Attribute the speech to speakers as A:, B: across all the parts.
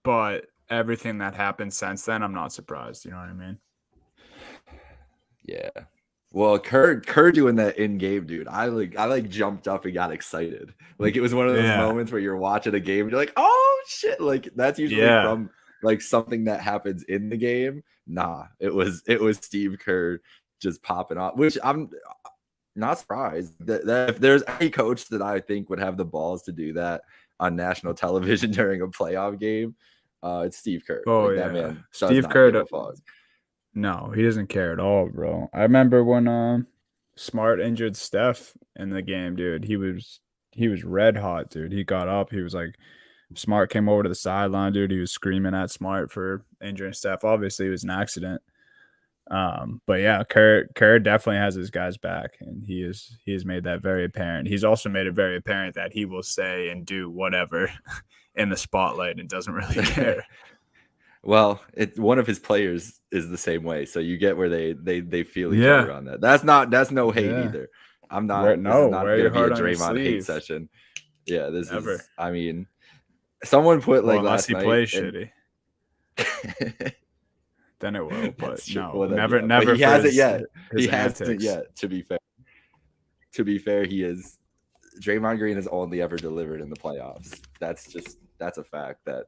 A: but everything that happened since then, I'm not surprised. You know what I mean?
B: Yeah. Well, Kerr doing that in game, dude. I jumped up and got excited. Like it was one of those
A: Yeah.
B: moments where you're watching a game and you're like, oh shit. Like that's usually
A: Yeah.
B: from like something that happens in the game. Nah, it was Steve Kerr just popping off, which I'm not surprised that if there's any coach that I think would have the balls to do that on national television during a playoff game, it's Steve Kerr.
A: Oh,
B: Like that
A: yeah.
B: man does
A: Steve
B: not
A: Kerr,
B: give a fuck.
A: no, he doesn't care at all, bro. I remember when Smart injured Steph in the game, dude. He was red hot, dude. He got up. He was like, Smart came over to the sideline, dude. He was screaming at Smart for injuring Steph. Obviously, it was an accident. But yeah, Kerr definitely has his guys back, and he has made that very apparent. He's also made it very apparent that he will say and do whatever in the spotlight and doesn't really care.
B: Well, one of his players is the same way, so you get where they feel each other
A: Yeah,
B: on that. That's no hate
A: yeah.
B: either. I'm not. This is not
A: Wear
B: going to
A: your
B: be a
A: heart on your
B: Draymond hate
A: sleeve.
B: session. Yeah, this
A: Never.
B: is. I mean, someone put
A: Well,
B: like
A: unless
B: last
A: he
B: night,
A: plays
B: and
A: shitty, then it will. But
B: that's true.
A: no,
B: Well, then
A: never,
B: yeah, but
A: never
B: he
A: for
B: hasn't yet.
A: his
B: He hasn't
A: antics.
B: yet. To be fair, he is. Draymond Green has only ever delivered in the playoffs. That's a fact. That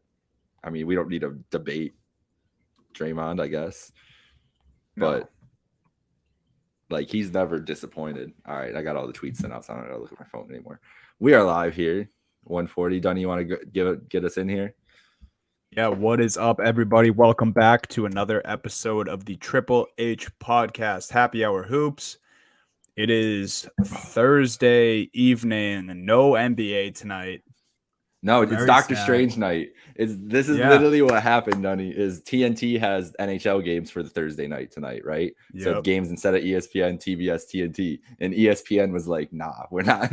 B: I mean, we don't need to debate Draymond, I guess,
A: No.
B: but like he's never disappointed. All right, I got all the tweets sent out, so I don't gotta look at my phone anymore. We are live here, 140. Dunny, you want to get us in here?
A: Yeah, what is up, everybody? Welcome back to another episode of the Triple H Podcast, Happy Hour Hoops. It is Thursday evening, no NBA tonight.
B: No, it's
A: Very
B: Doctor
A: sad.
B: Strange night. This is
A: Yeah.
B: literally what happened, Dunny. Is TNT has NHL games for the Thursday night tonight, right? So it's
A: Yep.
B: games instead of ESPN, TBS, TNT, and ESPN was like, "Nah, we're not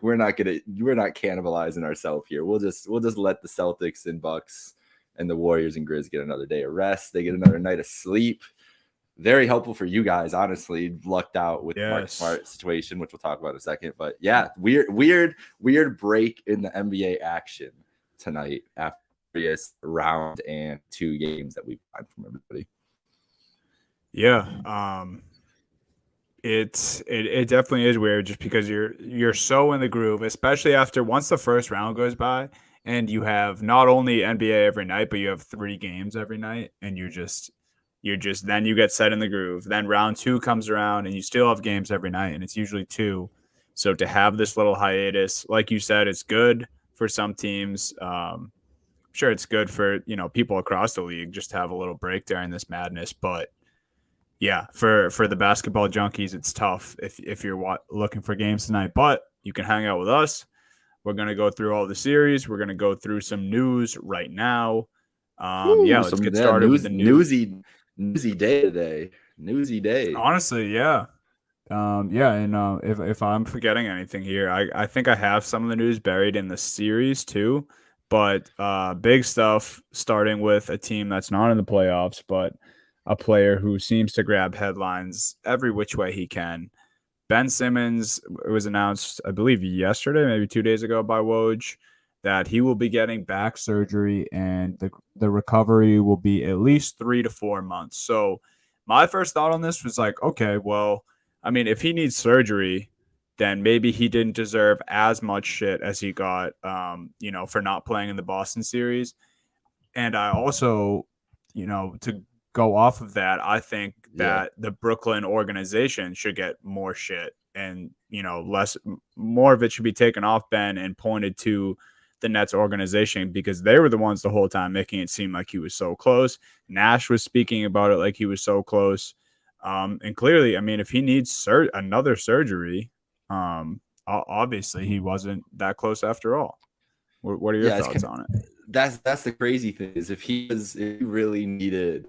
B: we're not cannibalizing ourselves here. We'll just let the Celtics and Bucks and the Warriors and Grizz get another day of rest. They get another night of sleep." Very helpful for you guys, honestly. Lucked out with the Mark
A: Yes.
B: Smart situation, which we'll talk about in a second. But yeah, weird break in the NBA action tonight after this round and 2 games that we've had from everybody.
A: Yeah. It definitely is weird just because you're so in the groove, especially after once the first round goes by and you have not only NBA every night, but you have 3 games every night, and you're just then you get set in the groove. Then round 2 comes around and you still have games every night, and it's usually 2. So to have this little hiatus, like you said, it's good for some teams. Sure, it's good for people across the league just to have a little break during this madness, but yeah, for the basketball junkies, it's tough if you're looking for games tonight. But you can hang out with us. We're gonna go through all the series. We're gonna go through some news right now. Yeah, let's get started with the news.
B: Newsy day today. Newsy day.
A: Honestly, yeah. Yeah, and if I'm forgetting anything here, I think I have some of the news buried in the series too. But big stuff starting with a team that's not in the playoffs, but a player who seems to grab headlines every which way he can. Ben Simmons, it was announced, I believe, yesterday, maybe 2 days ago by Woj, that he will be getting back surgery and the recovery will be at least 3 to 4 months. So my first thought on this was like, okay, well, I mean, if he needs surgery, then maybe he didn't deserve as much shit as he got, for not playing in the Boston series. And I also, to go off of that, I think
B: Yeah.
A: that the Brooklyn organization should get more shit, and more of it should be taken off Ben and pointed to the Nets organization, because they were the ones the whole time making it seem like he was so close. Nash was speaking about it like he was so close. And clearly, I mean, if he needs another surgery, obviously he wasn't that close after all. What are your thoughts on it?
B: That's the crazy thing is if he really needed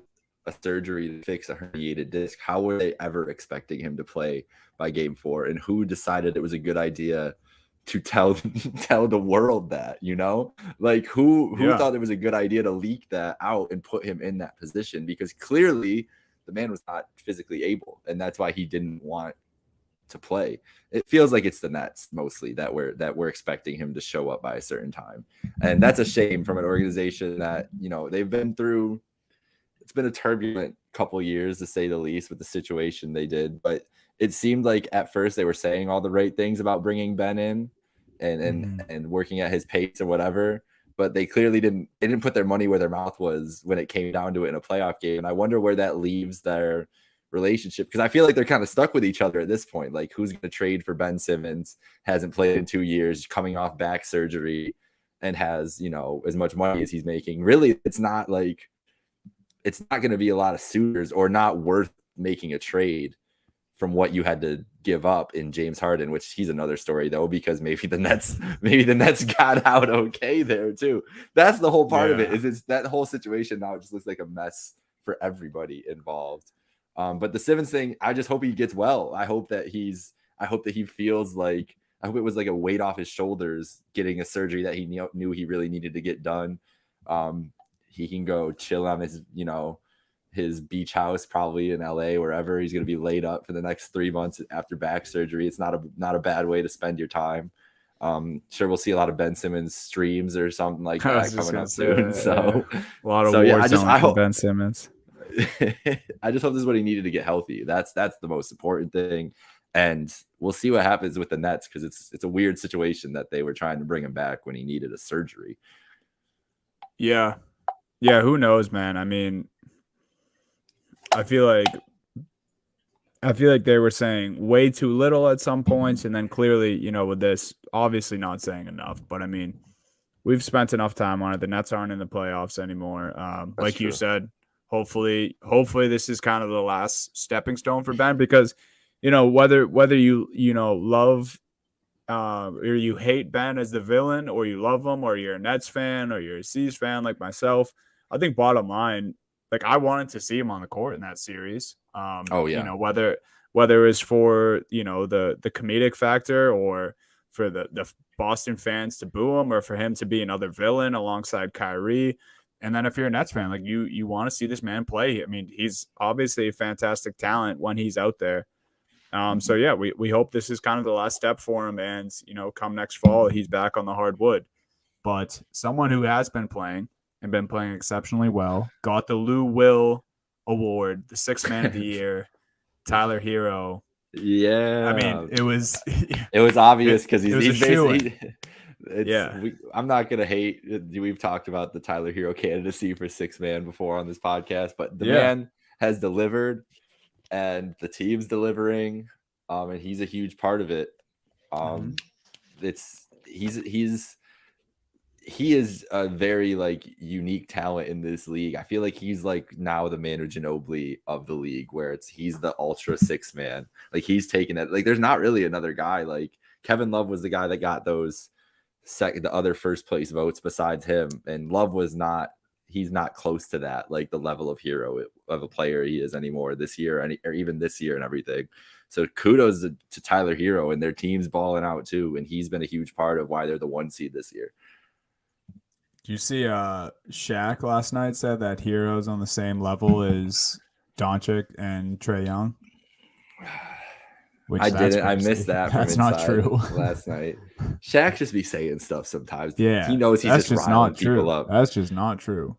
B: a surgery to fix a herniated disc, how were they ever expecting him to play by game 4? And who decided it was a good idea to tell the world that, like who thought it was a good idea to leak that out and put him in that position? Because clearly the man was not physically able, and that's why he didn't want to play. It feels like it's the Nets mostly that we're expecting him to show up by a certain time. And that's a shame from an organization that, they've been through. It's been a turbulent couple years to say the least with the situation they did, but it seemed like at first they were saying all the right things about bringing Ben in and working at his pace or whatever, but they clearly didn't put their money where their mouth was when it came down to it in a playoff game. And I wonder where that leaves their relationship, because I feel like they're kind of stuck with each other at this point. Like, who's going to trade for Ben Simmons, hasn't played in 2 years, coming off back surgery, and has, as much money as he's making. Really, it's not going to be a lot of suitors, or not worth making a trade from what you had to give up in James Harden, which he's another story though, because maybe the Nets got out okay there too. That's the whole part of it, is it's that whole situation now. It just looks like a mess for everybody involved. But the Simmons thing, I just hope he gets well. I hope that he feels like, I hope it was like a weight off his shoulders getting a surgery that he knew he really needed to get done. He can go chill on his beach house, probably in LA, wherever. He's going to be laid up for the next 3 months after back surgery. It's not a bad way to spend your time. Sure, we'll see a lot of Ben Simmons streams or something like that coming up soon. So
A: a lot of I hope Ben Simmons.
B: I just hope this is what he needed to get healthy. That's the most important thing. And we'll see what happens with the Nets, because it's a weird situation that they were trying to bring him back when he needed a surgery.
A: Yeah. Who knows, man? I mean, I feel like they were saying way too little at some points, and then clearly, with this, obviously not saying enough. But I mean, we've spent enough time on it. The Nets aren't in the playoffs anymore. Like true. You said, hopefully this is kind of the last stepping stone for Ben, because whether you love or you hate Ben as the villain, or you love him, or you're a Nets fan, or you're a C's fan like myself, I think bottom line, like, I wanted to see him on the court in that series. Whether it was for the comedic factor, or for the Boston fans to boo him, or for him to be another villain alongside Kyrie. And then if you're a Nets fan, like, you want to see this man play. I mean, he's obviously a fantastic talent when he's out there. So yeah, we hope this is kind of the last step for him, and come next fall, he's back on the hardwood. But someone who has been playing and been playing exceptionally well, got the Lou Will Award, the Sixth Man of the Year, Tyler Hero.
B: Yeah,
A: I mean, it was
B: obvious, because he's basically. I'm not gonna hate. We've talked about the Tyler Hero candidacy for Sixth Man before on this podcast, but the man has delivered, and the team's delivering, and he's a huge part of it. He is a very unique talent in this league. I feel like he's now the Manu Ginobili of the league, where he's the ultra six man. Like, he's taken it. Like, there's not really another guy. Like, Kevin Love was the guy that got the other first place votes besides him, and Love he's not close to that, like the level of hero of a player he is anymore this year, or even this year and everything. So kudos to Tyler Hero, and their team's balling out too, and he's been a huge part of why they're the 1 seed this year.
A: Do you see Shaq last night said that Hero's on the same level as Doncic and Trae Young?
B: I didn't. I missed that.
A: That's not true.
B: Last night, Shaq just be saying stuff sometimes.
A: Yeah,
B: he knows he's just riling people up.
A: That's just not true.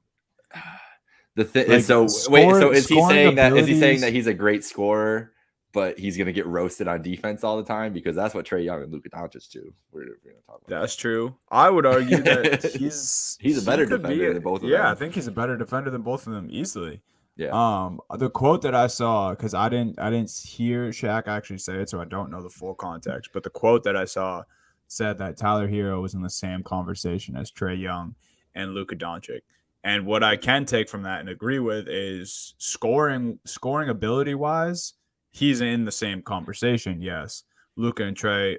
B: The thing is, so is he saying that? Is he saying that he's a great scorer, but he's gonna get roasted on defense all the time? Because that's what Trae Young and Luka Doncic do. We're gonna talk about.
A: That's true. I would argue that he's
B: a better defender than both of them.
A: Yeah, I think he's a better defender than both of them easily.
B: Yeah.
A: The quote that I saw, because I didn't hear Shaq actually say it, so I don't know the full context. But the quote that I saw said that Tyler Hero was in the same conversation as Trae Young and Luka Doncic. And what I can take from that and agree with is scoring ability wise, he's in the same conversation. Yes, Luka and Trae,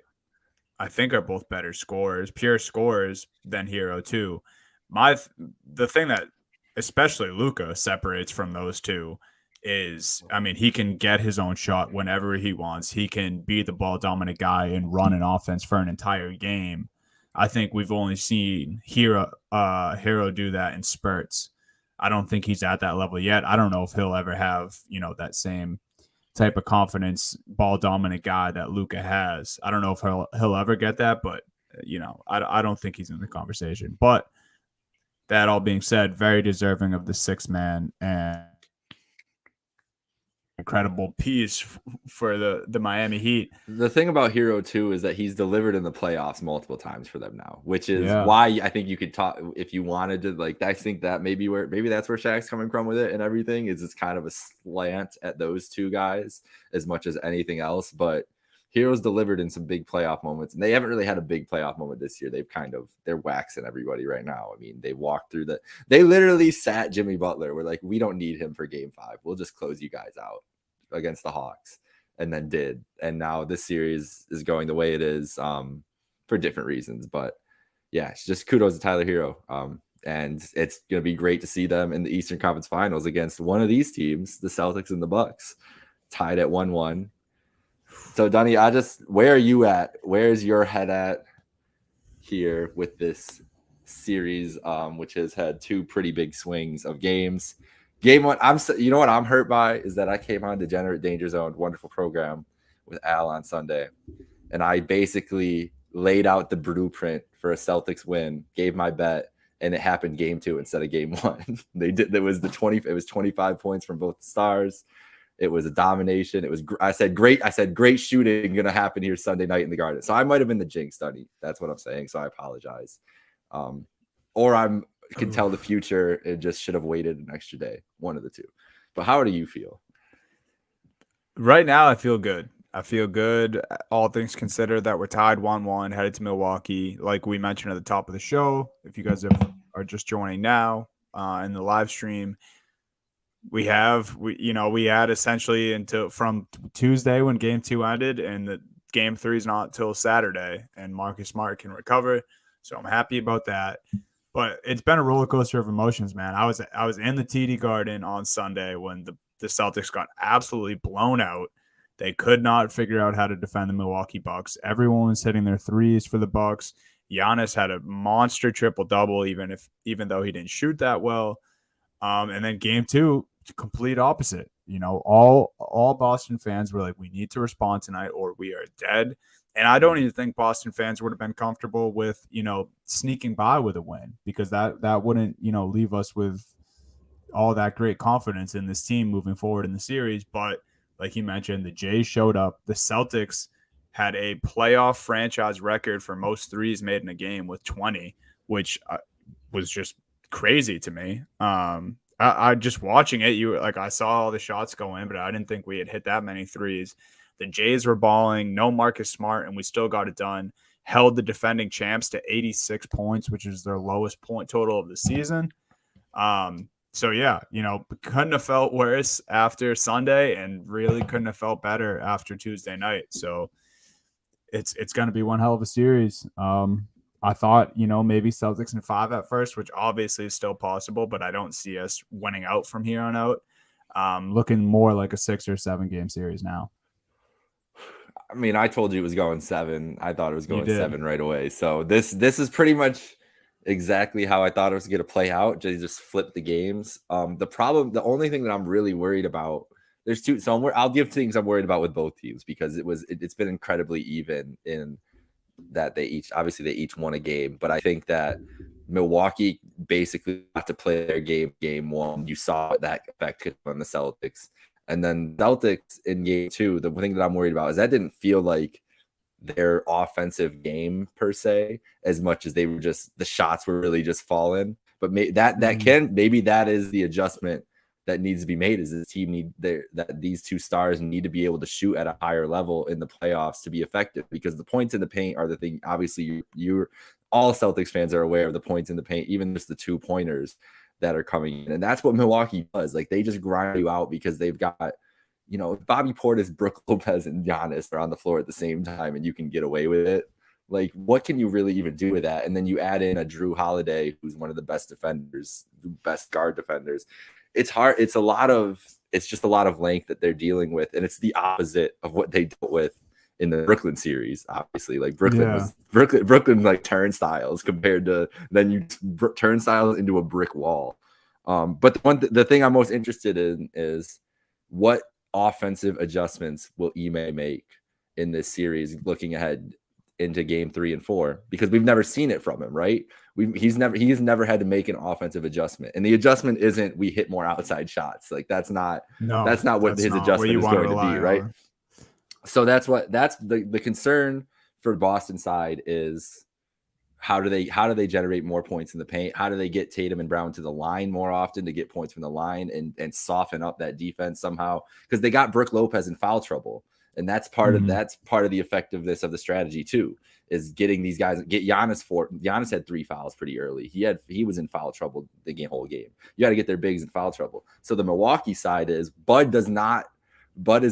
A: I think, are both better scorers, pure scorers, than Hero too. The thing that especially Luka separates from those two is, I mean, he can get his own shot whenever he wants. He can be the ball dominant guy and run an offense for an entire game. I think we've only seen Hero do that in spurts. I don't think he's at that level yet. I don't know if he'll ever have, that same type of confidence, ball dominant guy that Luka has. I don't know if he'll ever get that, but I don't think he's in the conversation. But that all being said, very deserving of the sixth man and incredible piece for the Miami Heat.
B: The thing about Hero too is that he's delivered in the playoffs multiple times for them now, which is why I think you could talk if you wanted to. Like, I think that maybe that's where Shaq's coming from with it and everything is it's kind of a slant at those two guys as much as anything else. But Hero's delivered in some big playoff moments, and they haven't really had a big playoff moment this year. They're waxing everybody right now. I mean, they walked through they literally sat Jimmy Butler. We're like, we don't need him for game 5. We'll just close you guys out against the Hawks, and then did. And now this series is going the way it is for different reasons. But yeah, it's just kudos to Tyler Hero. And it's going to be great to see them in the Eastern Conference Finals against one of these teams, the Celtics and the Bucks, tied at 1-1. So, Dunny, where are you at? Where's your head at here with this series, which has had 2 pretty big swings of games? Game 1, you know what I'm hurt by is that I came on Degenerate Danger Zone, wonderful program with Al on Sunday, and I basically laid out the blueprint for a Celtics win, gave my bet, and it happened game 2 instead of game 1. It was 25 points from both stars. It was a domination. I said great shooting going to happen here Sunday night in the Garden. So I might have been the jinx, Dunny. That's what I'm saying. So I apologize. Or I can tell the future and just should have waited an extra day. One of the two. But how do you feel?
A: Right now, I feel good. All things considered, that we're tied 1-1, headed to Milwaukee. Like we mentioned at the top of the show, if you guys are just joining now in the live stream, we had essentially from Tuesday when game 2 ended, and the game 3 is not till Saturday, and Marcus Smart can recover. So I'm happy about that. But it's been a roller coaster of emotions, man. I was in the TD Garden on Sunday when the Celtics got absolutely blown out. They could not figure out how to defend the Milwaukee Bucks. Everyone was hitting their threes for the Bucks. Giannis had a monster triple-double, even though he didn't shoot that well. And then game 2, complete opposite. All Boston fans were like, we need to respond tonight or we are dead. And I don't even think Boston fans would have been comfortable with, sneaking by with a win, because that wouldn't, leave us with all that great confidence in this team moving forward in the series. But like you mentioned, the Jays showed up. The Celtics had a playoff franchise record for most threes made in a game with 20, which was just crazy to me. I just watching it, I saw all the shots go in, but I didn't think we had hit that many threes. The Jays were balling, no Marcus Smart, and we still got it done. Held the defending champs to 86 points, which is their lowest point total of the season. So yeah, couldn't have felt worse after Sunday, and really couldn't have felt better after Tuesday night. So it's going to be one hell of a series. I thought, maybe Celtics in 5 at first, which obviously is still possible, but I don't see us winning out from here on out. Looking more like a 6 or 7 game series now.
B: I mean, I told you it was going 7. I thought it was going 7 right away. So this is pretty much exactly how I thought it was going to play out. Just flip the games. The only thing that I'm really worried about, there's 2. So I'll give things I'm worried about with both teams, because it's been incredibly even in that they each won a game. But I think that Milwaukee basically got to play their game 1. You saw that effect on the Celtics. And then Celtics in game 2, the thing that I'm worried about is that didn't feel like their offensive game per se, as much as they were just, the shots were really just falling. But maybe that is the adjustment that needs to be made, is this team that these 2 stars need to be able to shoot at a higher level in the playoffs to be effective, because the points in the paint are the thing. Obviously, you're all Celtics fans are aware of the points in the paint, even just the 2-pointers that are coming in. And that's what Milwaukee does. Like, they just grind you out because they've got, Bobby Portis, Brook Lopez, and Giannis are on the floor at the same time, and you can get away with it. Like, what can you really even do with that? And then you add in a Drew Holiday, who's one of the best defenders, the best guard defenders. It's hard. It's just a lot of length that they're dealing with. And it's the opposite of what they dealt with in the Brooklyn series. Obviously, like Brooklyn like turnstiles compared to, then you turnstiles into a brick wall. But the thing I'm most interested in is what offensive adjustments will Ime make in this series looking ahead into game 3 and 4? Because we've never seen it from him, right? He's never had to make an offensive adjustment. And the adjustment isn't we hit more outside shots. Like that's not what his adjustment is going to be, right? So that's the concern for Boston side is how do they generate more points in the paint? How do they get Tatum and Brown to the line more often to get points from the line and soften up that defense somehow? Because they got Brook Lopez in foul trouble. And that's part of the effectiveness of the strategy too, is getting these guys, get Giannis Giannis had 3 fouls pretty early. He was in foul trouble the whole game. You got to get their bigs in foul trouble. So the Milwaukee side is Bud is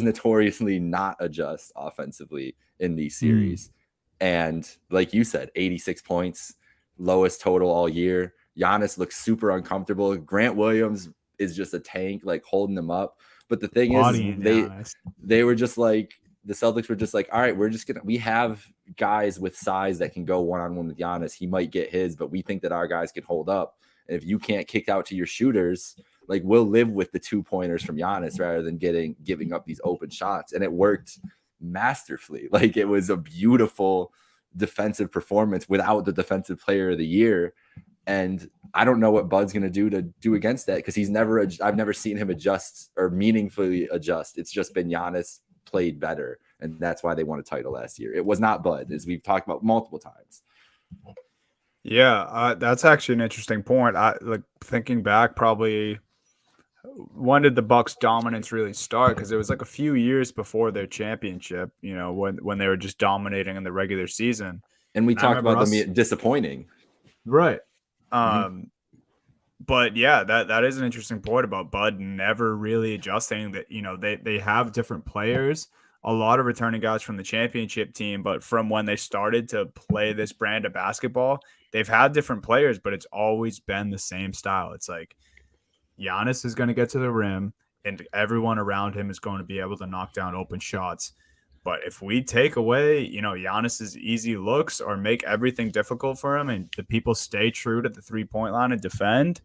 B: notoriously not adjust offensively in these series. And like you said, 86 points, lowest total all year. Giannis looks super uncomfortable. Grant Williams is just a tank, like holding them up. But the thing is, they were just like, the Celtics were just like, all right, we have guys with size that can go one-on-one with Giannis. He might get his, but we think that our guys can hold up. And if you can't kick out to your shooters, like we'll live with the 2-pointers from Giannis rather than giving up these open shots. And it worked masterfully. Like it was a beautiful defensive performance without the defensive player of the year. And I don't know what Bud's going to do against that, because I've never seen him adjust or meaningfully adjust. It's just been Giannis played better, and that's why they won a title last year. It was not Bud, as we've talked about multiple times.
A: Yeah, that's actually an interesting point. I like thinking back, probably when did the Bucks dominance really start? Because it was like a few years before their championship, when they were just dominating in the regular season.
B: And we talked about them being disappointing.
A: Right. But yeah, that is an interesting point about Bud never really adjusting. That they have different players, a lot of returning guys from the championship team, but from when they started to play this brand of basketball, they've had different players, but it's always been the same style. It's like Giannis is going to get to the rim, and everyone around him is going to be able to knock down open shots. But if we take away, Giannis's easy looks or make everything difficult for him, and the people stay true to the 3-point line and defend,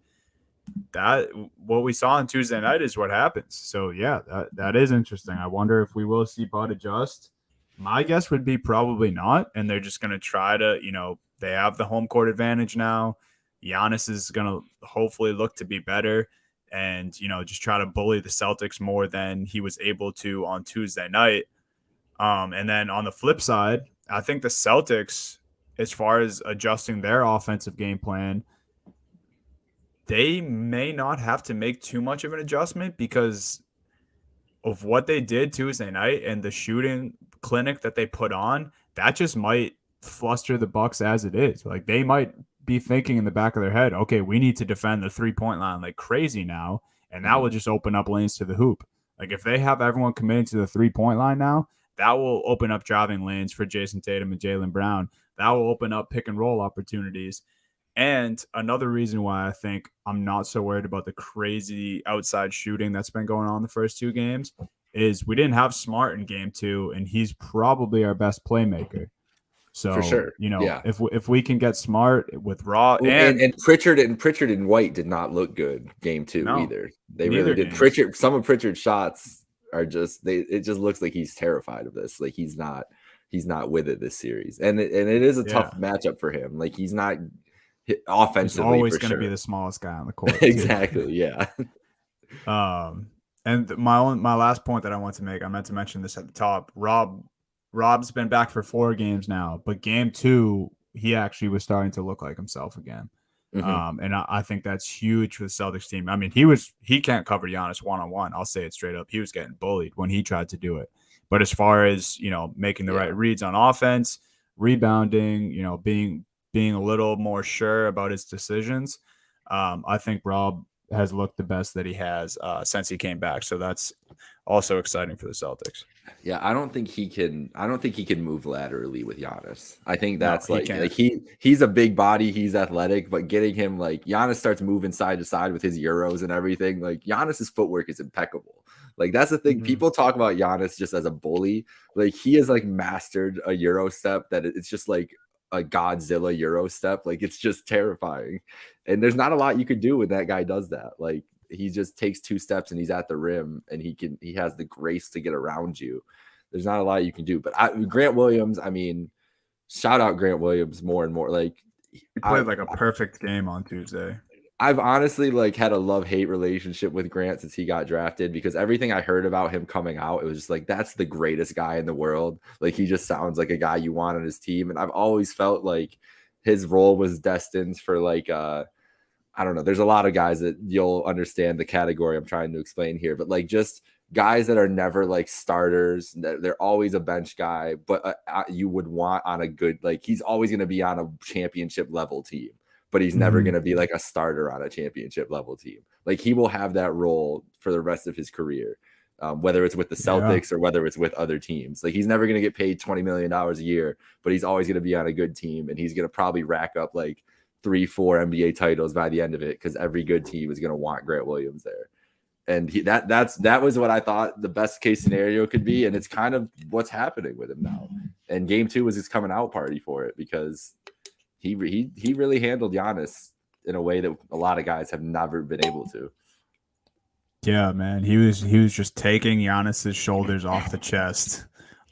A: that what we saw on Tuesday night is what happens. So yeah, that is interesting. I wonder if we will see Bud adjust. My guess would be probably not, and they're just going to try to, they have the home court advantage now. Giannis is going to hopefully look to be better and, just try to bully the Celtics more than he was able to on Tuesday night. And then on the flip side, I think the Celtics, as far as adjusting their offensive game plan, they may not have to make too much of an adjustment because of what they did Tuesday night and the shooting clinic that they put on. That just might fluster the Bucks as it is. Like they might be thinking in the back of their head, okay, we need to defend the 3-point line like crazy now, and that will just open up lanes to the hoop. Like if they have everyone committing to the 3-point line now, that will open up driving lanes for Jason Tatum and Jaylen Brown. That will open up pick and roll opportunities. And another reason why I think I'm not so worried about the crazy outside shooting that's been going on the first 2 games is we didn't have Smart in game 2, and he's probably our best playmaker. So,
B: for sure.
A: If we can get Smart with Raw
B: and Pritchard and White did not look good game 2 either. They really did. Pritchard, some of Pritchard's shots are just it just looks like he's terrified of this. Like he's not with it this series. And it is a tough matchup for him. Like he's not offensively.
A: He's always going to be the smallest guy on the court.
B: Exactly. Yeah.
A: And my last point that I want to make, I meant to mention this at the top. Rob's been back for 4 games now, but game 2, he actually was starting to look like himself again. And I think that's huge for the Celtics team. I mean, he can't cover Giannis one-on-one. I'll say it straight up. He was getting bullied when he tried to do it. But as far as, making the right reads on offense, rebounding, being a little more sure about his decisions, I think Rob has looked the best that he has since he came back. So that's also exciting for the Celtics.
B: Yeah, I don't think he can move laterally with Giannis. I think that's he's a big body, he's athletic, but getting him like Giannis starts moving side to side with his Euros and everything. Like Giannis's footwork is impeccable. Like that's the thing. People talk about Giannis just as a bully. Like he has like mastered a Euro step that it's just like a Godzilla Euro step. Like it's just terrifying. And there's not a lot you could do when that guy does that. Like he just takes 2 steps and he's at the rim, and he has the grace to get around you. There's not a lot you can do. But Grant Williams, I mean, shout out Grant Williams more and more. Like,
A: He played like a perfect game on Tuesday.
B: I've honestly like had a love-hate relationship with Grant since he got drafted, because everything I heard about him coming out, it was just like, that's the greatest guy in the world. Like, he just sounds like a guy you want on his team. And I've always felt like his role was destined for like I don't know. There's a lot of guys that you'll understand the category I'm trying to explain here, but like just guys that are never like starters. They're always a bench guy, but you would want on a good, like, he's always going to be on a championship level team, but he's never going to be like a starter on a championship level team. Like, he will have that role for the rest of his career, whether it's with the Celtics or whether it's with other teams. Like, he's never going to get paid $20 million a year, but he's always going to be on a good team, and he's going to probably rack up like 3-4 NBA titles by the end of it, because every good team is going to want Grant Williams there. And that was what I thought the best case scenario could be, and it's kind of what's happening with him now. And game 2 was his coming out party for it, because he really handled Giannis in a way that a lot of guys have never been able to.
A: Yeah, man, he was just taking Giannis's shoulders off the chest,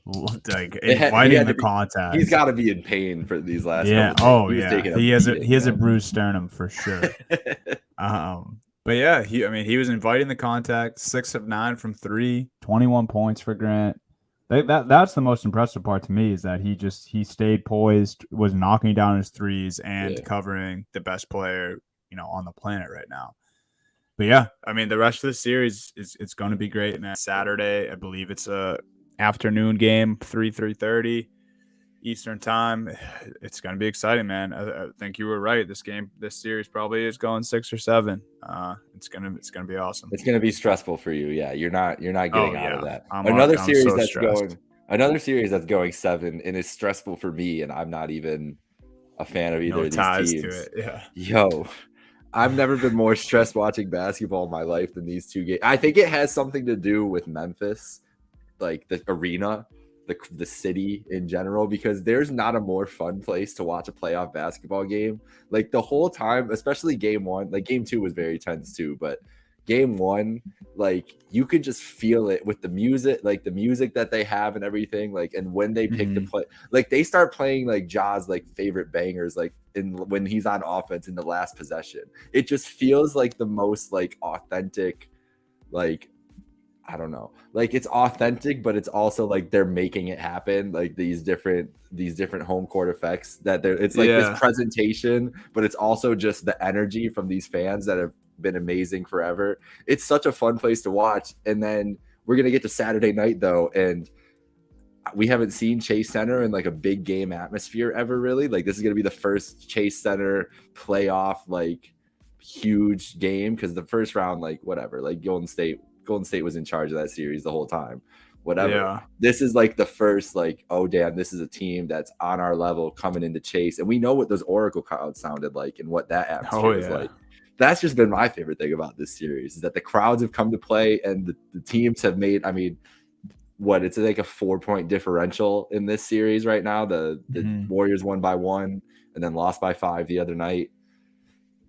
A: like inviting the contact.
B: He's got to be in pain for these last.
A: Yeah. Oh yeah. He has a bruised sternum for sure. But yeah, he was inviting the contact. 6 of 9 from 3, 21 points for Grant. That's the most impressive part to me, is that he stayed poised, was knocking down his threes and covering the best player, on the planet right now. But yeah, I mean, the rest of the series it's going to be great, man. Saturday, I believe it's a afternoon game, 3:30 Eastern time. It's going to be exciting, man. I think you were right. This series probably is going 6 or 7. It's gonna be awesome.
B: It's gonna be stressful for you. Yeah, you're not getting out of that.
A: Another
B: series that's going 7 and is stressful for me, and I'm not even a fan of either of these teams.
A: To it. Yeah.
B: Yo, I've never been more stressed watching basketball in my life than these 2 games. I think it has something to do with Memphis, like the arena, the city in general, because there's not a more fun place to watch a playoff basketball game. Like, the whole time, especially game 1, like game 2 was very tense too, but game 1, like, you could just feel it with the music that they have and everything. Like, and when they pick the play, like, they start playing like Ja's like favorite bangers, like when he's on offense in the last possession, it just feels like the most like authentic, like, I don't know, like, it's authentic, but it's also like they're making it happen. Like these different home court effects that it's like this presentation, but it's also just the energy from these fans that have been amazing forever. It's such a fun place to watch. And then we're going to get to Saturday night though, and we haven't seen Chase Center in like a big game atmosphere ever, really. Like, this is going to be the first Chase Center playoff, like, huge game, because the first round, like, whatever, like Golden State was in charge of that series the whole time, whatever. Yeah. This is like the first, like, oh damn, this is a team that's on our level coming into Chase, and we know what those Oracle crowds sounded like and what that atmosphere is like. That's just been my favorite thing about this series, is that the crowds have come to play, and the teams have made, I mean, it's like a 4-point differential in this series right now. The Warriors won by 1 and then lost by 5 the other night.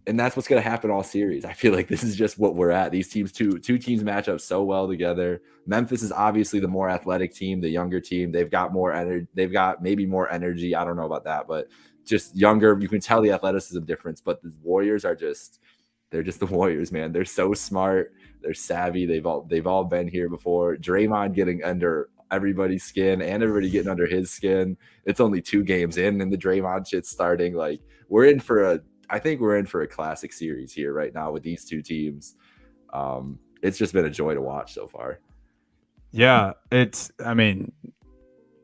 B: And that's what's going to happen all series. I feel like this is just what we're at. These teams, two teams match up so well together. Memphis is obviously the more athletic team, the younger team. They've got more energy. They've got maybe more energy. I don't know about that, but just younger. You can tell the athleticism difference. But the Warriors they're just the Warriors, man. They're so smart. They're savvy. They've all been here before. Draymond getting under everybody's skin and everybody getting under his skin. It's only 2 games in, and the Draymond shit's starting. Like, I think we're in for a classic series here right now with these 2 teams. It's just been a joy to watch so far.
A: Yeah, I mean,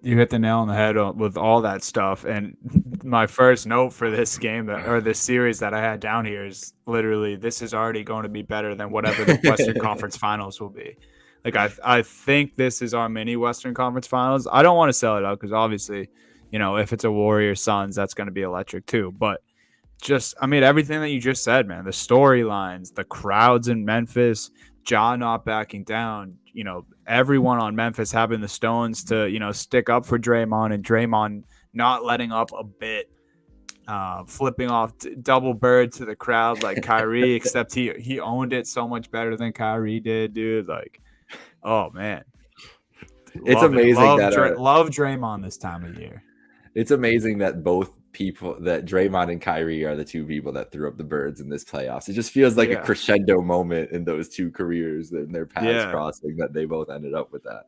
A: you hit the nail on the head with all that stuff. And my first note for this game or this series that I had down here is literally, this is already going to be better than whatever the Western Conference Finals will be. Like, I think this is our mini Western Conference Finals. I don't want to sell it out, because obviously, if it's a Warriors Suns, that's going to be electric too. But everything that you just said, man, the storylines, the crowds in Memphis, Ja not backing down, everyone on Memphis having the stones to, stick up for Draymond, and Draymond not letting up a bit. flipping off double bird to the crowd like Kyrie, except he owned it so much better than Kyrie did, dude. Like, oh man,
B: It's
A: love it.
B: amazing
A: Love Draymond this time of year.
B: It's amazing that both people, that Draymond and Kyrie are the two people that threw up the birds in this playoffs. It just feels like a crescendo moment in those two careers and their paths crossing, that they both ended up with that.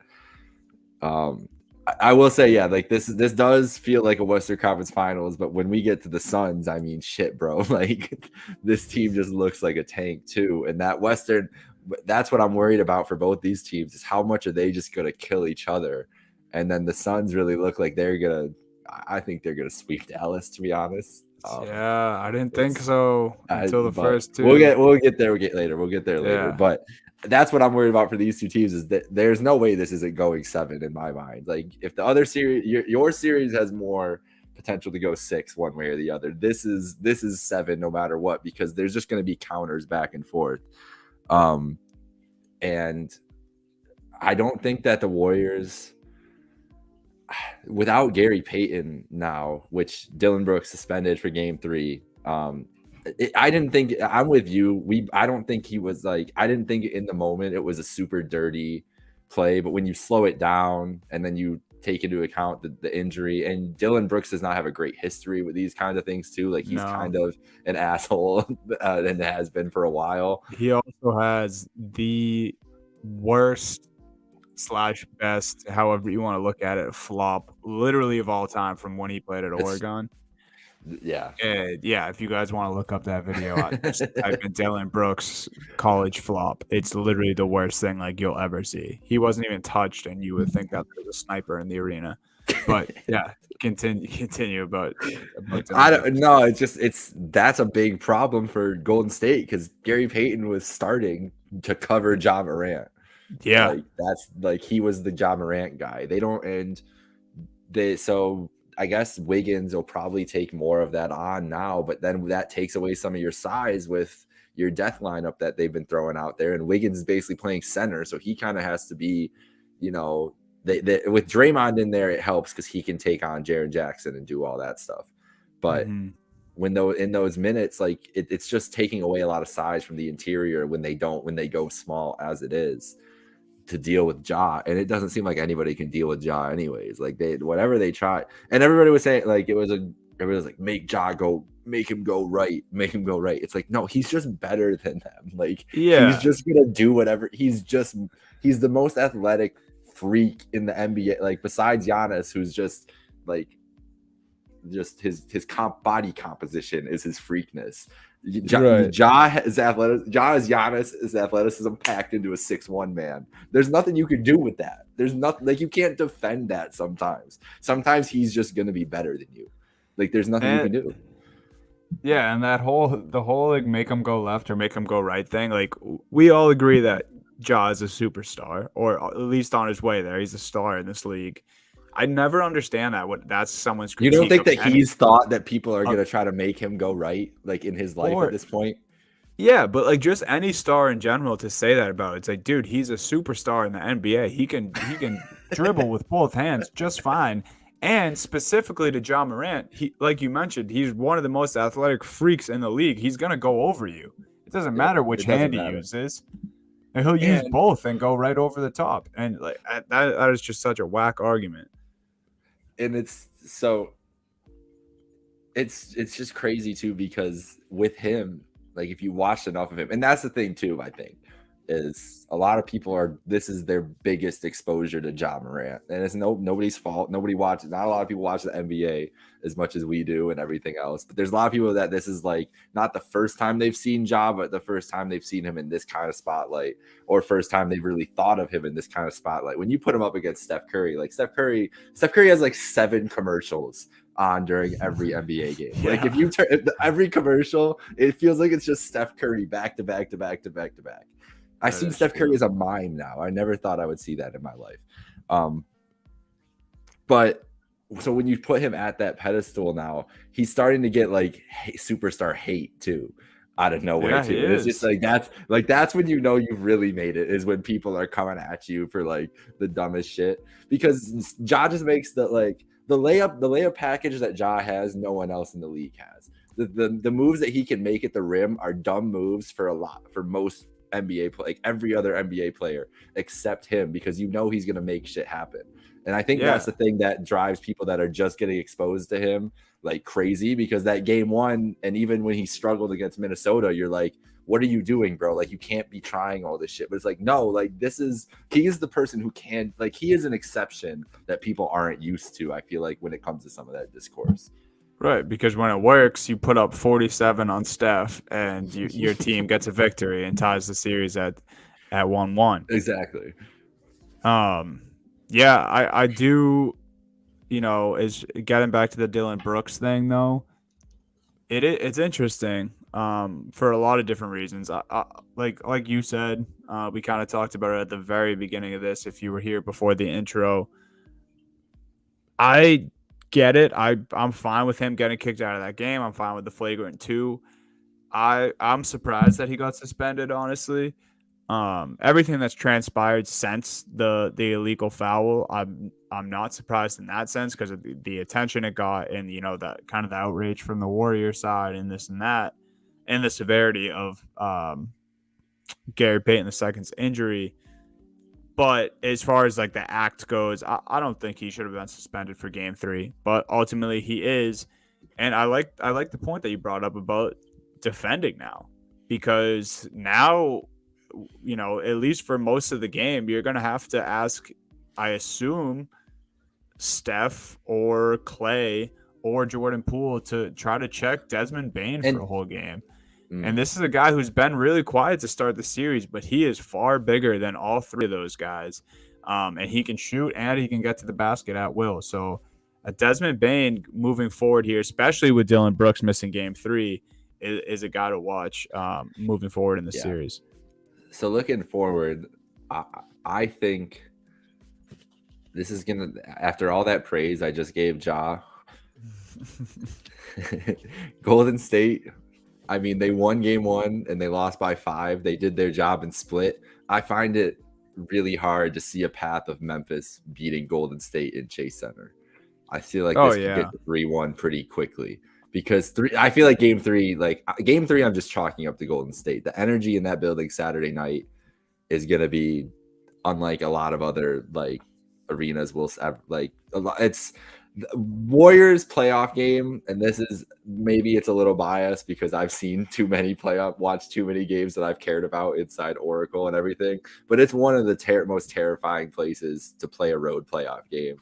B: I will say, yeah, like this does feel like a Western Conference Finals, but when we get to the Suns, I mean, shit, bro, like this team just looks like a tank too. And that Western, that's what I'm worried about for both these teams, is how much are they just going to kill each other? And then the Suns really look like I think they're going to sweep Dallas, to be honest.
A: Yeah, I didn't think so until the first two.
B: We'll get there. We'll get there later. But that's what I'm worried about for these two teams, is that there's no way this isn't going 7 in my mind. Like, if the other series, your series has more potential to go 6 one way or the other, this is 7 no matter what, because there's just going to be counters back and forth. And I don't think that the Warriors, without Gary Payton now, which Dillon Brooks suspended for game 3, I didn't think, I'm with you. I don't think he was like, I didn't think in the moment it was a super dirty play, but when you slow it down and then you take into account the injury, and Dillon Brooks does not have a great history with these kinds of things too. Like, he's kind of an asshole and has been for a while.
A: He also has the worst / best, however you want to look at it, flop literally of all time from when he played at Oregon.
B: Yeah.
A: If you guys want to look up that video, just type in Dillon Brooks college flop. It's literally the worst thing like you'll ever see. He wasn't even touched, and you would think that there was a sniper in the arena. But yeah, continue about
B: I don't know. That's a big problem for Golden State, because Gary Payton was starting to cover Ja Morant.
A: Yeah,
B: like, that's like, he was the Ja Morant guy. So I guess Wiggins will probably take more of that on now, but then that takes away some of your size with your death lineup that they've been throwing out there. And Wiggins is basically playing center, so he kind of has to be, with Draymond in there, it helps because he can take on Jaren Jackson and do all that stuff. But in those minutes, like, it's just taking away a lot of size from the interior when they go small as it is, to deal with Ja. And it doesn't seem like anybody can deal with Ja anyways. Like, whatever they try, and everybody was saying, like, everybody was like, make him go right. It's like, no, he's just better than them. Like, he's just gonna do whatever. He's the most athletic freak in the NBA, like, besides Giannis, who's just like, his body composition is his freakness. Ja is Giannis' athleticism packed into a 6'1" man. There's nothing you can do with that. There's nothing, like, you can't defend that sometimes. Sometimes he's just gonna be better than you. Like, there's nothing you can do.
A: Yeah, and the whole like make him go left or make him go right thing, like, we all agree that Ja is a superstar, or at least on his way there. He's a star in this league. I never understand that. That's someone's critique.
B: You don't think that he's thought that people are going to try to make him go right, like, in his life at this point?
A: Yeah, but like, just any star in general to say that about, it's like, dude, he's a superstar in the NBA. He can dribble with both hands just fine. And specifically to Ja Morant, he, like you mentioned, he's one of the most athletic freaks in the league. He's going to go over you. It doesn't matter which hand he uses. And he'll use both and go right over the top. And like, that is just such a whack argument.
B: And it's just crazy too, because with him, like, if you watched enough of him, and that's the thing too, I think, is a lot of people this is their biggest exposure to Ja Morant, and it's nobody's fault. Not a lot of people watch the NBA as much as we do and everything else, but there's a lot of people that this is like not the first time they've seen Ja, but the first time they've seen him in this kind of spotlight, or first time they've really thought of him in this kind of spotlight. When you put him up against Steph Curry, like, Steph Curry has like 7 commercials on during every NBA game. Yeah. Like, if you turn every commercial, it feels like it's just Steph Curry back to back to back to back to back. I see Steph Curry as a mime now. I never thought I would see that in my life. But so when you put him at that pedestal now, he's starting to get like superstar hate too, out of nowhere too. It's just like that's when you know you've really made it, is when people are coming at you for like the dumbest shit, because Ja just makes the the layup package that Ja has, no one else in the league has. The moves that he can make at the rim are dumb moves for most NBA like every other NBA player except him, because you know he's gonna make shit happen. And I think that's the thing that drives people that are just getting exposed to him like crazy, because that game one, and even when he struggled against Minnesota, you're like, what are you doing, bro? Like, you can't be trying all this shit. But it's like, no, like he is the person who can, like, he is an exception that people aren't used to, I feel like, when it comes to some of that discourse.
A: Right, because when it works, you put up 47 on Steph, and your team gets a victory and ties the series at 1-1.
B: Exactly.
A: Yeah, I do. Is getting back to the Dylan Brooks thing though. It's interesting. For a lot of different reasons. Like you said, we kind of talked about it at the very beginning of this. If you were here before the intro, I get it. I'm fine with him getting kicked out of that game. I'm fine with the flagrant 2. I'm surprised that he got suspended, honestly. Everything that's transpired since the illegal foul, I'm not surprised in that sense, because of the attention it got, and that kind of the outrage from the Warrior side and this and that, and the severity of Gary Payton II's injury. But as far as like the act goes, I don't think he should have been suspended for Game 3. But ultimately, he is, and I like the point that you brought up about defending now, because now, at least for most of the game, you're going to have to ask, I assume, Steph or Clay or Jordan Poole to try to check Desmond Bane for a whole game. And this is a guy who's been really quiet to start the series, but he is far bigger than all 3 of those guys. And he can shoot and he can get to the basket at will. So Desmond Bane moving forward here, especially with Dylan Brooks missing Game 3, is a guy to watch moving forward in the series.
B: So looking forward, I think this is going to, after all that praise I just gave Ja, Golden State, I mean, they won Game 1 and they lost by 5. They did their job and split. I find it really hard to see a path of Memphis beating Golden State in Chase Center. I feel like this could get to 3-1 pretty quickly, because I feel like Game 3, I'm just chalking up to Golden State. The energy in that building Saturday night is going to be unlike a lot of other like arenas will like a lot. It's Warriors playoff game, and this is, maybe it's a little biased because I've seen watched too many games that I've cared about inside Oracle and everything, but it's one of the most terrifying places to play a road playoff game.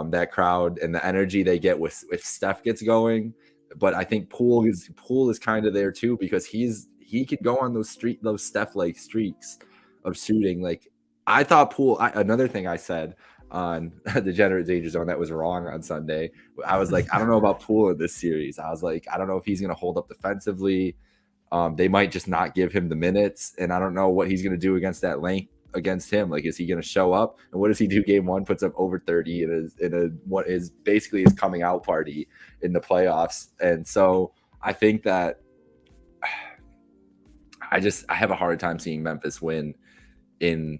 B: That crowd and the energy they get if Steph gets going, but I think Poole is kind of there too, because he could go on those Steph-like streaks of shooting. Like, I thought Poole, another thing I said on Degenerate Danger Zone that was wrong on Sunday, I was like, I don't know about Poole in this series. I was like, I don't know if he's going to hold up defensively. They might just not give him the minutes, and I don't know what he's going to do against that length against him. Like, is he going to show up? And what does he do? Game 1 puts up over 30 in what is basically his coming out party in the playoffs. And so I think that I have a hard time seeing Memphis win in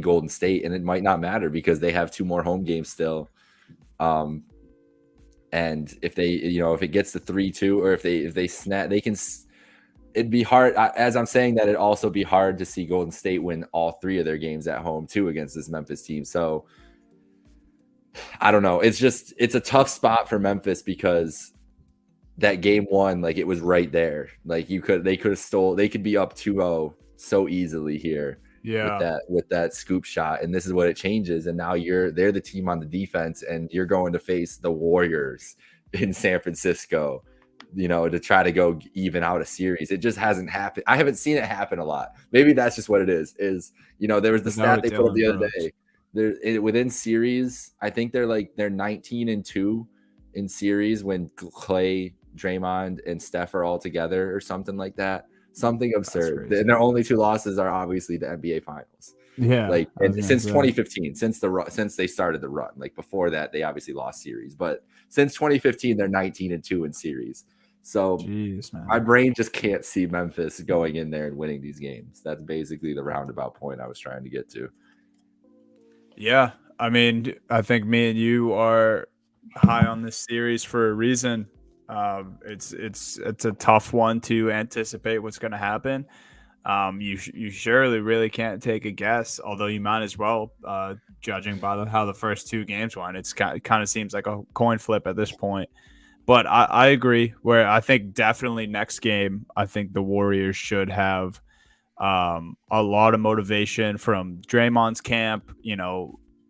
B: Golden State, and it might not matter because they have 2 more home games still. And if they, if it gets to 3-2, or if they snap, they can. It'd be hard, as I'm saying that, it'd also be hard to see Golden State win all 3 of their games at home too against this Memphis team. So I don't know. It's a tough spot for Memphis, because that Game 1, like, it was right there. Like, they could be up 2-0 so easily here.
A: Yeah.
B: With that scoop shot, and this is what it changes. And now they're the team on the defense, and you're going to face the Warriors in San Francisco, to try to go even out a series. It just hasn't happened. I haven't seen it happen a lot. Maybe that's just what it is. There was the stat they put up the other day. Within series, I think they're 19-2 in series when Clay, Draymond, and Steph are all together, or something like that. Something absurd. And their only 2 losses are obviously the NBA Finals.
A: Yeah,
B: since 2015, since they started the run. Like, before that, they obviously lost series, but since 2015, they're 19-2 in series. So my brain just can't see Memphis going in there and winning these games. That's basically the roundabout point I was trying to get to.
A: Yeah, I mean, I think me and you are high on this series for a reason. It's a tough one to anticipate what's going to happen. You surely really can't take a guess, although you might as well, judging by how the first two games went. It kind of seems like a coin flip at this point. But I agree. Where I think definitely next game, I think the Warriors should have a lot of motivation from Draymond's camp.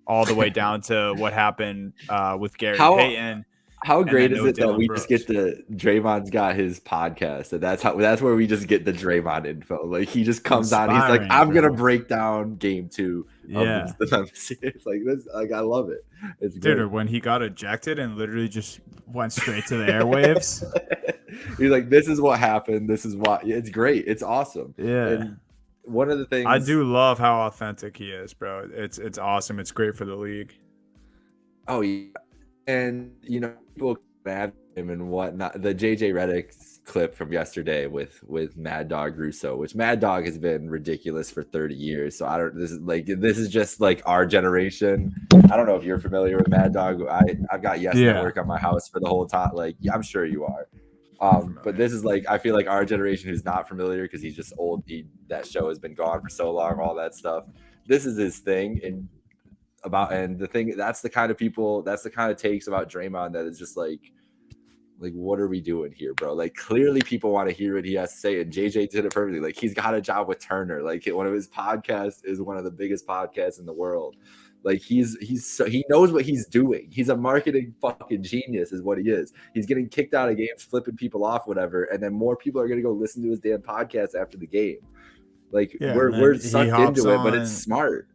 A: All the way down to what happened with Gary
B: How
A: Payton.
B: how
A: And
B: great
A: then
B: is
A: no
B: it that
A: Dylan
B: we just get
A: Brooks.
B: Draymond's got his podcast, and that's where we just get the Draymond info. Like he just comes on, he's like,
A: Inspiring,
B: I'm gonna
A: bro.
B: break down game 2 of
A: Yeah.
B: the Memphis. It's like this, like I love it. It's
A: Dude, or
B: great.
A: when he got ejected and literally just went straight to the airwaves.
B: He's like, this is what happened. This is why. It's great. It's awesome.
A: Yeah.
B: And one of the
A: I
B: things,
A: do love how authentic he is, bro. It's awesome. It's great for the league.
B: oh yeah, and people mad at him and whatnot. The JJ Redick clip from yesterday with Mad Dog Russo, which Mad Dog has been ridiculous for 30 years. So I don't. This is just like our generation. I don't know if you're familiar with Mad Dog. I've got Yes
A: Yeah.
B: Network on my house for the whole time. Like I'm sure you are. But this is like I feel like our generation who's not familiar because he's just old. That show has been gone for so long. All that stuff. This is his thing, and the thing that's the kind of people, that's the kind of takes about Draymond that is just like what are we doing here, bro? Like clearly people want to hear what he has to say, and JJ did it perfectly. Like he's got a job with Turner. Like one of his podcasts is one of the biggest podcasts in the world. Like he knows what he's doing. He's a marketing fucking genius, is what he is. He's getting kicked out of games, flipping people off, whatever, and then more people are gonna go listen to his damn podcast after the game. Like
A: Yeah,
B: we're sucked into it, but it's smart.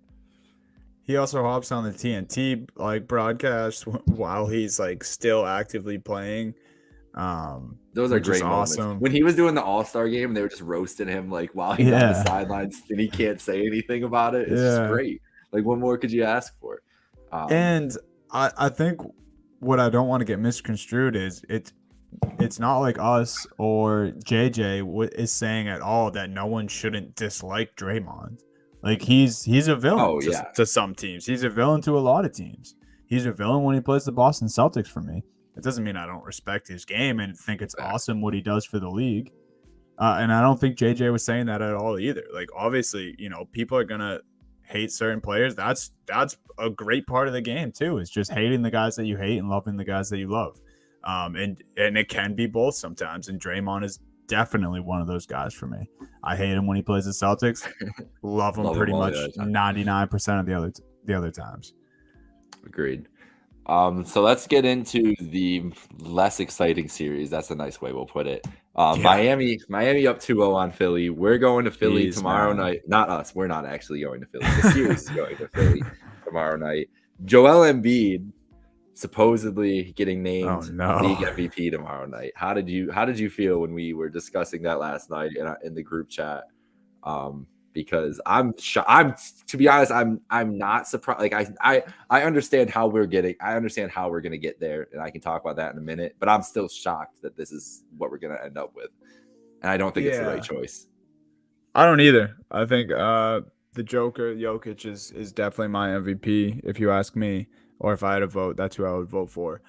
A: He also hops on the TNT broadcast while he's still actively playing.
B: Those are
A: which is
B: great moments.
A: awesome.
B: When he was doing the All-Star game, they were just roasting him while he's on the sidelines and he can't say anything about it. It's just great. Like, what more could you ask for?
A: And I think what I don't want to get misconstrued is it's not like us or JJ is saying at all that no one shouldn't dislike Draymond. Like he's a villain to some teams. He's a villain to a lot of teams. He's a villain when he plays the Boston Celtics for me. It doesn't mean I don't respect his game and think it's awesome what he does for the league. And I don't think JJ was saying that at all either. Like obviously, people are gonna hate certain players. That's a great part of the game too. It's just hating the guys that you hate and loving the guys that you love. And it can be both sometimes. And Draymond is definitely one of those guys for me. I hate him when he plays the Celtics. Love him pretty much 99% of the other times.
B: Agreed. So let's get into the less exciting series. That's a nice way we'll put it. Miami up 2-0 on Philly. We're going to Philly tomorrow night. Not us. We're not actually going to Philly. The series is going to Philly tomorrow night. Joel Embiid supposedly getting named league MVP tomorrow night. How did you feel when we were discussing that last night in the group chat? Because to be honest, I'm not surprised. Like I understand how we're going to get there, and I can talk about that in a minute, but I'm still shocked that this is what we're going to end up with. And I don't think it's the right choice.
A: I don't either. I think the Joker Jokic is definitely my MVP if you ask me, or if I had a vote, that's who I would vote for.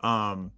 A: And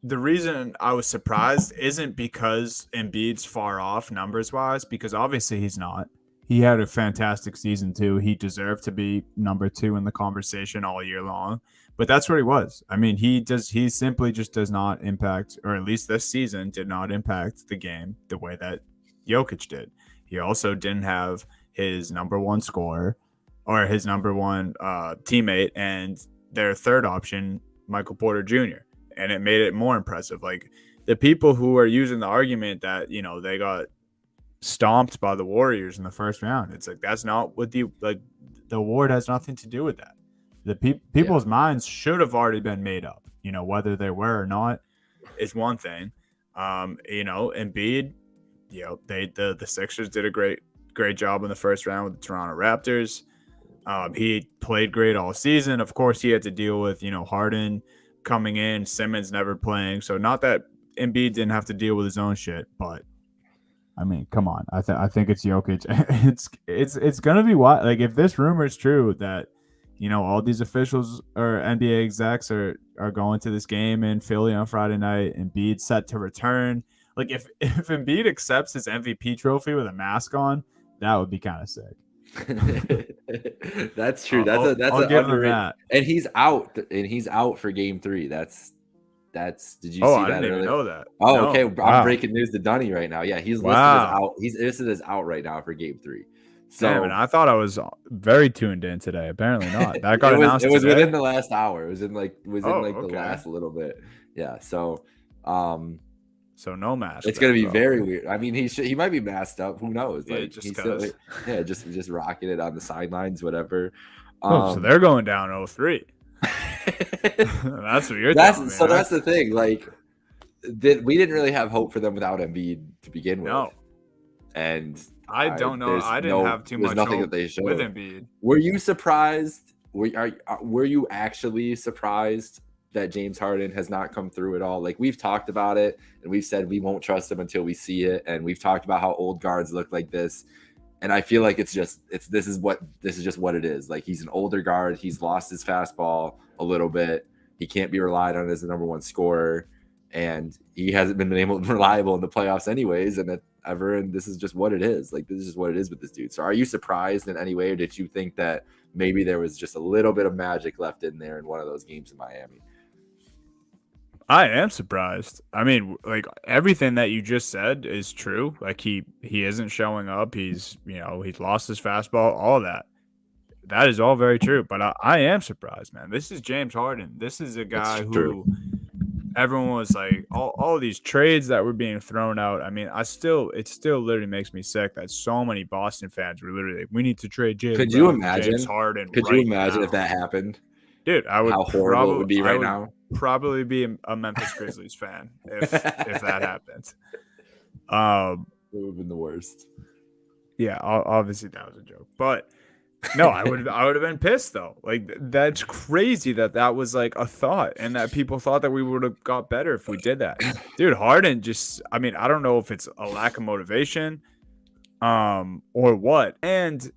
A: the reason I was surprised isn't because Embiid's far off numbers-wise, because obviously he's not. He had a fantastic season too. He deserved to be number 2 in the conversation all year long, but that's where he was. I mean, he simply just does not impact, or at least this season did not impact the game the way that Jokic did. He also didn't have his number 1 scorer or his number 1 teammate and their third option, Michael Porter Jr., and it made it more impressive. Like the people who are using the argument that, they got stomped by the Warriors in the first round. It's like, that's not what the award has nothing to do with that. The people's minds should have already been made up, whether they were or not is one thing. Embiid, the Sixers did a great job in the first round with the Toronto Raptors. He played great all season. Of course, he had to deal with, Harden coming in, Simmons never playing. So not that Embiid didn't have to deal with his own shit, but I mean, come on. I think it's Jokic. It's gonna be wild. Like if this rumor is true that all these officials or NBA execs are going to this game in Philly on Friday night. Embiid set to return. Like if Embiid accepts his MVP trophy with a mask on, that would be kind of sick.
B: That's true. That's
A: I'll
B: an
A: give him
B: underrated.
A: that.
B: And he's out. And he's out for Game 3. That's. Did you
A: Oh,
B: see
A: I
B: that
A: didn't even
B: earlier?
A: know that.
B: Oh,
A: No.
B: okay.
A: Wow.
B: I'm breaking news to Dunny right now. Yeah, he's listed as out. He's listed as out right now for Game 3. So
A: damn, and I thought I was very tuned in today. Apparently not. That got announced.
B: It was
A: today?
B: within the last hour. It was in
A: okay.
B: the last little bit. Yeah. So
A: so no mask.
B: It's gonna be very weird. I mean, he might be masked up. Who knows?
A: Yeah,
B: Like
A: just
B: he's still, just rocking it on the sidelines, whatever.
A: So they're going down 0-3. That's what you're telling me.
B: So that's the thing. Like we didn't really have hope for them without Embiid to begin with.
A: No.
B: And
A: I don't know. I didn't have too much hope
B: that they showed
A: with Embiid.
B: Were you surprised? Were you actually surprised that James Harden has not come through at all? Like we've talked about it and we've said we won't trust him until we see it. And we've talked about how old guards look like this. And I feel like this is just what it is. Like he's an older guard. He's lost his fastball a little bit. He can't be relied on as the number one scorer. And he hasn't been able to reliable in the playoffs anyways. And this is just what it is. Like this is just what it is with this dude. So are you surprised in any way, or did you think that maybe there was just a little bit of magic left in there in one of those games in Miami?
A: I am surprised. I mean, like everything that you just said is true. Like he isn't showing up. He's he's lost his fastball. All that. That is all very true. But I am surprised, man. This is James Harden. This is a guy who everyone was like all of these trades that were being thrown out. I mean, it still literally makes me sick that so many Boston fans were literally like, we need to trade James.
B: Could you imagine
A: James Harden?
B: Could you imagine if that happened?
A: Dude, I would.
B: How horrible it would be right now.
A: Probably be a Memphis Grizzlies fan if that happened.
B: It would have been the worst.
A: Yeah, obviously that was a joke, but no, I would have been pissed though. Like that's crazy that was like a thought, and that people thought that we would have got better if we did that. Dude, Harden just. I mean, I don't know if it's a lack of motivation, or what, and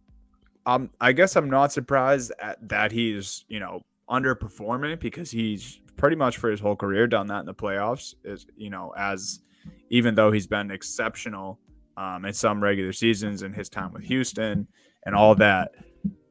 A: I guess I'm not surprised that he's underperforming because he's pretty much for his whole career done that in the playoffs. Is as even though he's been exceptional in some regular seasons and his time with Houston and all that.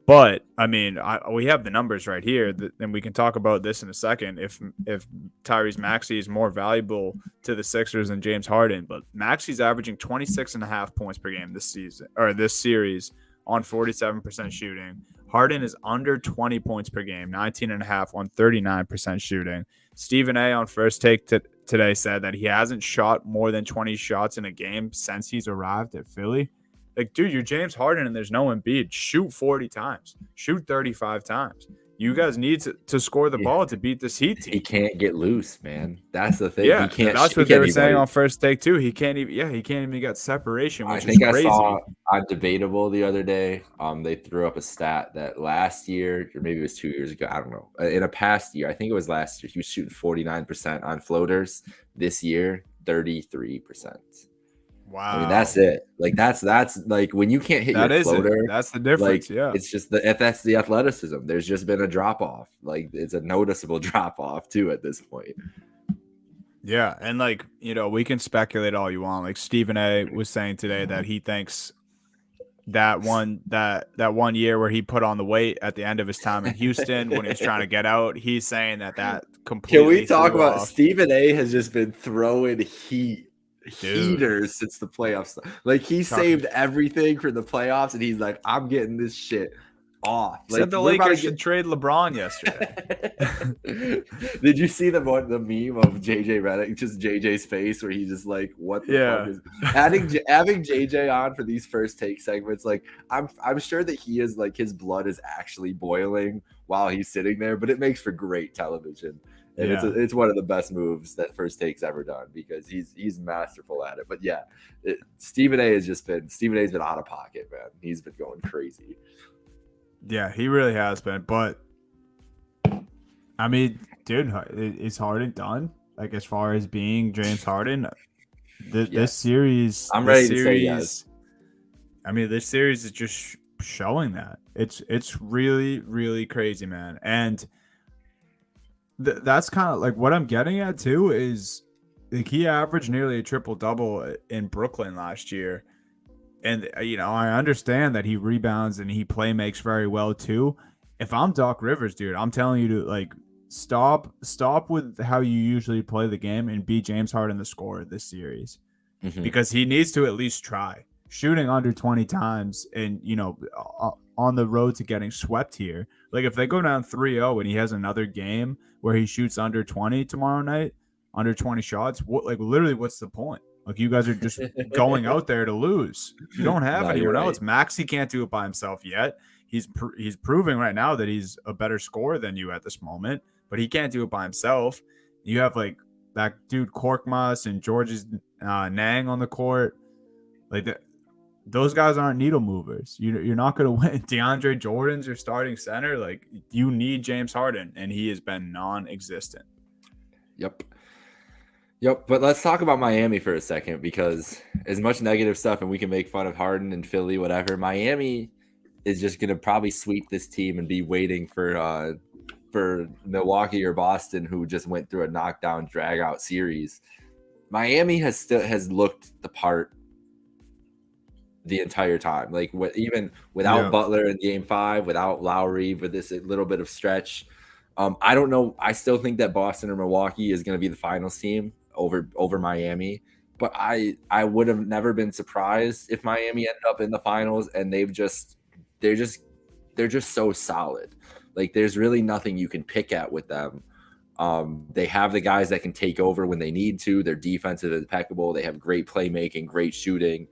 A: But I mean, we have the numbers right here, and we can talk about this in a second. If Tyrese Maxey is more valuable to the Sixers than James Harden, but Maxey's averaging 26.5 points per game this season or this series on 47% shooting. Harden is under 20 points per game, 19.5 on 39% shooting. Stephen A on First Take today said that he hasn't shot more than 20 shots in a game since he's arrived at Philly. Like, dude, you're James Harden and there's no Embiid. Shoot 40 times. Shoot 35 times. You guys need to score the ball to beat this Heat team.
B: He can't get loose, man. That's the thing.
A: Yeah,
B: he can't,
A: that's what they were saying on First Take too. He can't even get separation, which is crazy.
B: I saw on Debatable the other day. They threw up a stat that last year, or maybe it was 2 years ago, I don't know. In a past year, I think it was last year, he was shooting 49% on floaters. This year, 33%.
A: Wow.
B: I mean, that's it. Like that's like when you can't hit your floater.
A: That's the difference.
B: Like, it's just that's the athleticism. There's just been a drop off. Like it's a noticeable drop off too at this point.
A: Yeah, and like we can speculate all you want. Like Stephen A was saying today that he thinks that one year where he put on the weight at the end of his time in Houston when he was trying to get out, he's saying that completely.
B: Can we talk about Stephen A has just been throwing heaters since the playoffs. Like he saved everything for the playoffs, and he's like, "I'm getting this shit off."
A: Like, said the Lakers should trade LeBron yesterday.
B: Did you see the meme of JJ Redick, just JJ's face, where he's just like, "What the fuck is?" Having JJ on for these First Take segments, like I'm sure that he is like his blood is actually boiling while he's sitting there, but it makes for great television. And it's one of the best moves that First Take's ever done because he's masterful at it. But yeah, Stephen A has been out of pocket, man. He's been going crazy.
A: Yeah, he really has been. But I mean, dude, is Harden done? Like as far as being James Harden, this series,
B: I'm ready to say yes.
A: I mean, this series is just showing that. It's really, really crazy, man. And that's kind of like what I'm getting at too is like he averaged nearly a triple double in Brooklyn last year. And I understand that he rebounds and he play makes very well too. If I'm Doc Rivers, dude, I'm telling you to like stop with how you usually play the game and be James Harden the scorer this series, because he needs to at least try. Shooting under 20 times and on the road to getting swept here. Like if they go down 3-0 and he has another game where he shoots under 20 tomorrow night, under 20 shots, literally what's the point? Like you guys are just going out there to lose. You don't have
B: No,
A: anyone
B: you're
A: else.
B: right.
A: Maxey can't do it by himself yet. He's proving right now that he's a better scorer than you at this moment, but he can't do it by himself. You have like that dude Korkmaz and George's Nang on the court. Like that, those guys aren't needle movers. You're not going to win. DeAndre Jordan's your starting center. Like you need James Harden, and he has been non-existent.
B: Yep. But let's talk about Miami for a second, because as much negative stuff, and we can make fun of Harden and Philly, whatever, Miami is just going to probably sweep this team and be waiting for Milwaukee or Boston, who just went through a knockdown drag out series. Miami has looked the part the entire time. Like even without Butler in game 5, without Lowry, with this little bit of stretch. I don't know. I still think that Boston or Milwaukee is going to be the finals team over Miami. But I would have never been surprised if Miami ended up in the finals, and they're just so solid. Like there's really nothing you can pick at with them. They have the guys that can take over when they need to. Their defense is impeccable. They have great playmaking, great shooting.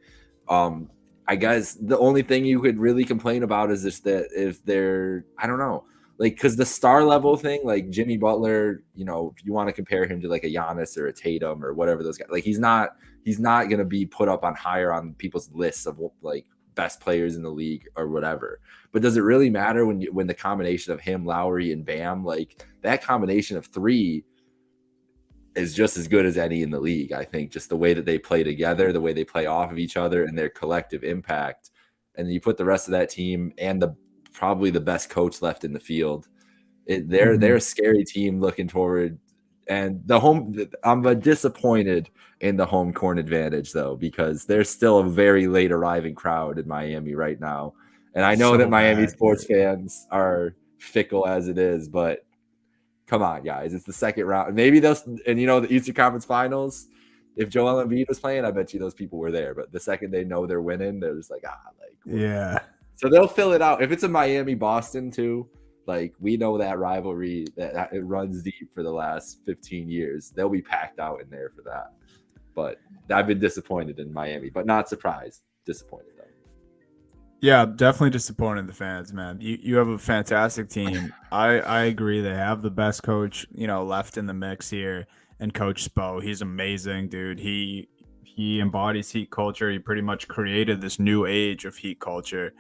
B: I guess the only thing you could really complain about is just that if they're, I don't know, like, because the star level thing, like Jimmy Butler, if you want to compare him to like a Giannis or a Tatum or whatever those guys, like he's not going to be put up on higher on people's lists of like best players in the league or whatever. But does it really matter when the combination of him, Lowry, and Bam, like that combination of three is just as good as any in the league? I think just the way that they play together, the way they play off of each other, and their collective impact. And you put the rest of that team and probably the best coach left in the field. They're a scary team looking toward. And I'm disappointed in the home court advantage though, because there's still a very late arriving crowd in Miami right now. And I know that Miami sports fans are fickle as it is, but come on, guys. It's the second round. Maybe the Eastern Conference Finals, if Joel Embiid was playing, I bet you those people were there. But the second they know they're winning, they're just like,
A: yeah.
B: So they'll fill it out. If it's a Miami-Boston too, like we know that rivalry, that it runs deep for the last 15 years. They'll be packed out in there for that. But I've been disappointed in Miami, but not surprised. Disappointed though.
A: Yeah, definitely disappointed in the fans, man. You have a fantastic team. I agree. They have the best coach, left in the mix here, and Coach Spo. He's amazing, dude. He embodies Heat culture. He pretty much created this new age of Heat culture.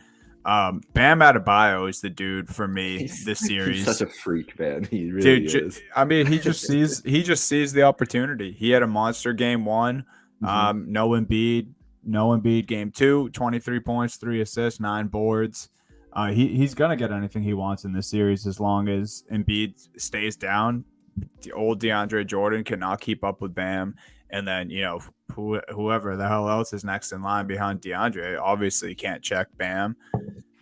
A: Bam Adebayo is the dude for me this series.
B: He's such a freak, man. He really is.
A: I mean, he just sees the opportunity. He had a monster game 1. No Embiid game 2, 23 points, 3 assists, 9 boards. He's gonna get anything he wants in this series as long as Embiid stays down. The old DeAndre Jordan cannot keep up with Bam, and then whoever the hell else is next in line behind DeAndre obviously can't check Bam.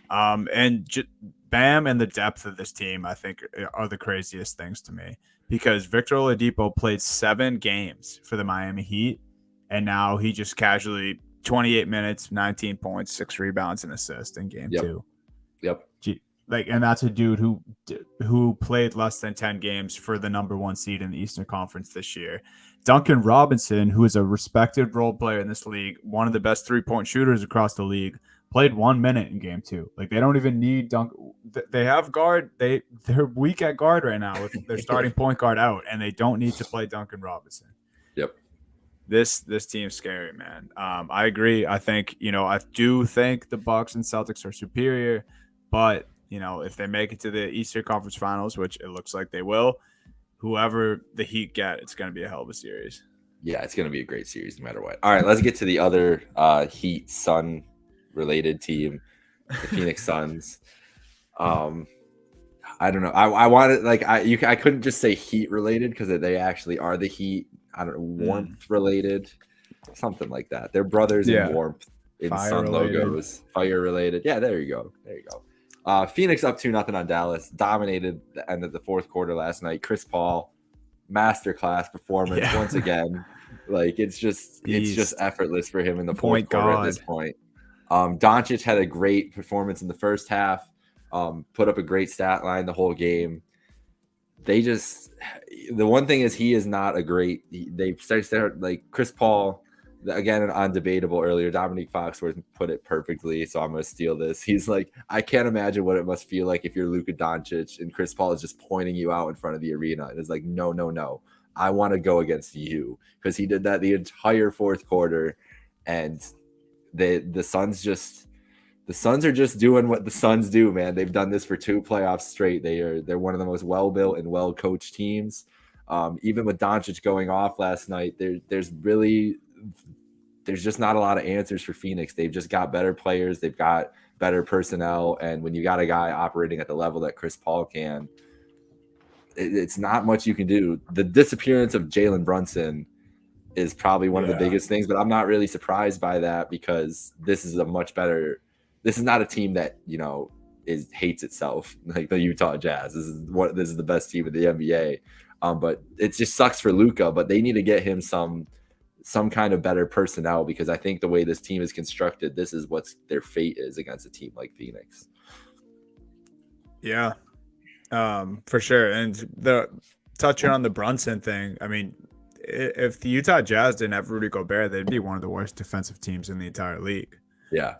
A: Bam and the depth of this team, I think, are the craziest things to me, because Victor Oladipo played 7 games for the Miami Heat, and now he just casually 28 minutes, 19 points, 6 rebounds, and assist in game 2.
B: Yep.
A: And that's a dude who played less than 10 games for the number 1 seed in the Eastern Conference this year. Duncan Robinson, who is a respected role player in this league, one of the best 3-point shooters across the league, played 1 minute in game 2. Like they don't even need they have guard. They're weak at guard right now with their starting point guard out, and they don't need to play Duncan Robinson.
B: Yep.
A: This team's scary, man. I agree. I think, I do think the Bucks and Celtics are superior, but if they make it to the Eastern Conference Finals, which it looks like they will, whoever the Heat get, it's going to be a hell of a series.
B: Yeah, it's going to be a great series no matter what. All right, let's get to the other Heat Sun related team. the Phoenix Suns. I don't know. I wanted like I couldn't just say Heat related because they actually are the Heat. I don't know, warmth related, something like that. They're brothers in
A: Yeah.
B: warmth in
A: Fire
B: sun
A: related.
B: logos, fire related. Yeah, there you go. There you go. Phoenix up 2-0 on Dallas. Dominated the end of the fourth quarter last night. Chris Paul, masterclass performance once again. Like it's just effortless for him in the fourth quarter at this point. Doncic had a great performance in the first half. Put up a great stat line the whole game. The one thing is he is not a great. They start like Chris Paul, again, undebatable earlier. Dominique Foxworth put it perfectly, so I'm going to steal this. He's like, I can't imagine what it must feel like if you're Luka Doncic and Chris Paul is just pointing you out in front of the arena. And it's like, no. I want to go against you, because he did that the entire fourth quarter, and the Suns are just doing what the Suns do, man. They've done this for 2 playoffs straight. They're one of the most well-built and well-coached teams. Even with Doncic going off last night, there's just not a lot of answers for Phoenix. They've just got better players. They've got better personnel. And when you got a guy operating at the level that Chris Paul can, it's not much you can do. The disappearance of Jalen Brunson is probably one of the biggest things, but I'm not really surprised by that, because this is not a team that, hates itself like the Utah Jazz. This is the best team in the NBA. But it just sucks for Luka, but they need to get him some kind of better personnel, because I think the way this team is constructed, this is what their fate is against a team like Phoenix.
A: Yeah, for sure. And touching on the Brunson thing, I mean, if the Utah Jazz didn't have Rudy Gobert, they'd be one of the worst defensive teams in the entire league.
B: Yeah.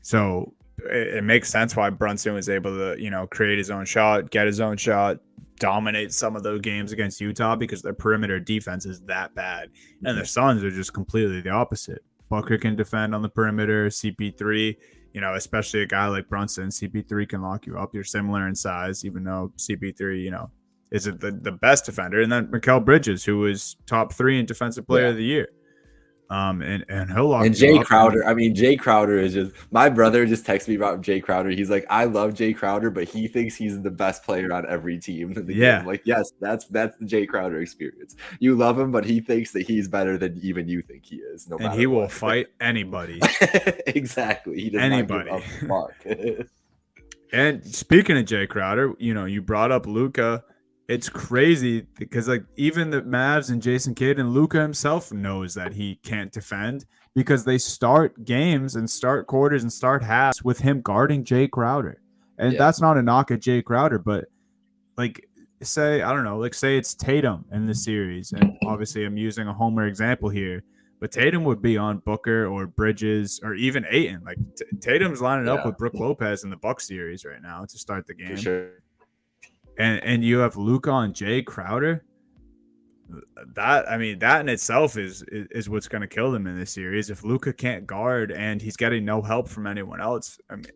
A: So it makes sense why Brunson was able to, create his own shot, get his own shot, dominate some of those games against Utah, because their perimeter defense is that bad. And the Suns are just completely the opposite. Booker can defend on the perimeter. CP3, especially a guy like Brunson, CP3 can lock you up. You're similar in size, even though CP3, isn't the best defender. And then Mikal Bridges, who was top 3 in Defensive Player of the Year. And he'll lock
B: and Jay Crowder. I mean, Jay Crowder is just, my brother just texted me about Jay Crowder. He's like, I love Jay Crowder, but he thinks he's the best player on every team in the game. Like, yes, that's the Jay Crowder experience. You love him, but he thinks that he's better than even you think he is. No matter
A: and he
B: what.
A: will fight anybody.
B: Exactly. He does
A: anybody.
B: Not give a fuck.
A: And speaking of Jay Crowder, you brought up Luka. It's crazy because even the Mavs and Jason Kidd and Luka himself knows that he can't defend, because they start games and start quarters and start halves with him guarding Jay Crowder. And that's not a knock at Jay Crowder, but say it's Tatum in the series. And obviously I'm using a homer example here, but Tatum would be on Booker or Bridges or even Ayton. Like Tatum's lining up with Brook Lopez in the Bucks series right now to start the game.
B: For sure.
A: And you have Luka on Jay Crowder. That in itself is what's going to kill them in this series. If Luka can't guard and he's getting no help from anyone else, I mean,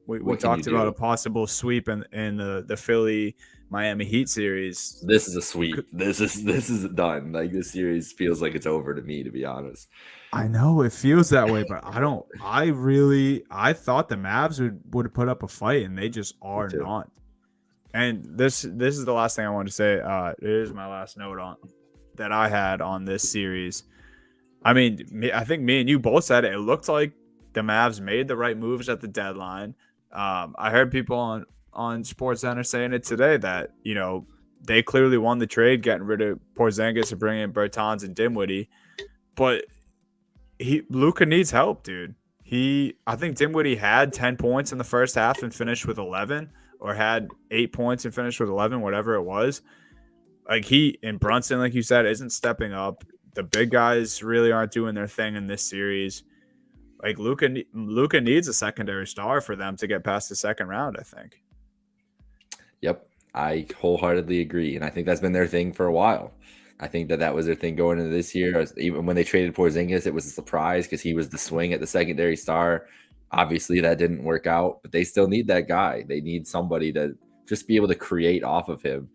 A: we talked about a possible sweep in the Philly Miami Heat series.
B: This is a sweep. This is done. Like, this series feels like it's over to me, to be honest.
A: I know it feels that way, but I thought the Mavs would put up a fight, and they just are not. And this is the last thing I want to say. It is my last note that I had on this series. I mean, I think me and you both said it looked like the Mavs made the right moves at the deadline. I heard people on SportsCenter saying it today that, they clearly won the trade, getting rid of Porzingis and bringing in Bertans and Dinwiddie. But Luka needs help, dude. I think Dinwiddie had 10 points in the first half and finished with 11. Or had 8 points and finished with 11, whatever it was. Like, and Brunson, like you said, isn't stepping up. The big guys really aren't doing their thing in this series. Like, Luka needs a secondary star for them to get past the second round, I think.
B: Yep, I wholeheartedly agree. And I think that's been their thing for a while. I think that was their thing going into this year. Even when they traded Porzingis, it was a surprise because he was the swing at the secondary star. Obviously, that didn't work out, but they still need that guy. They need somebody to just be able to create off of him.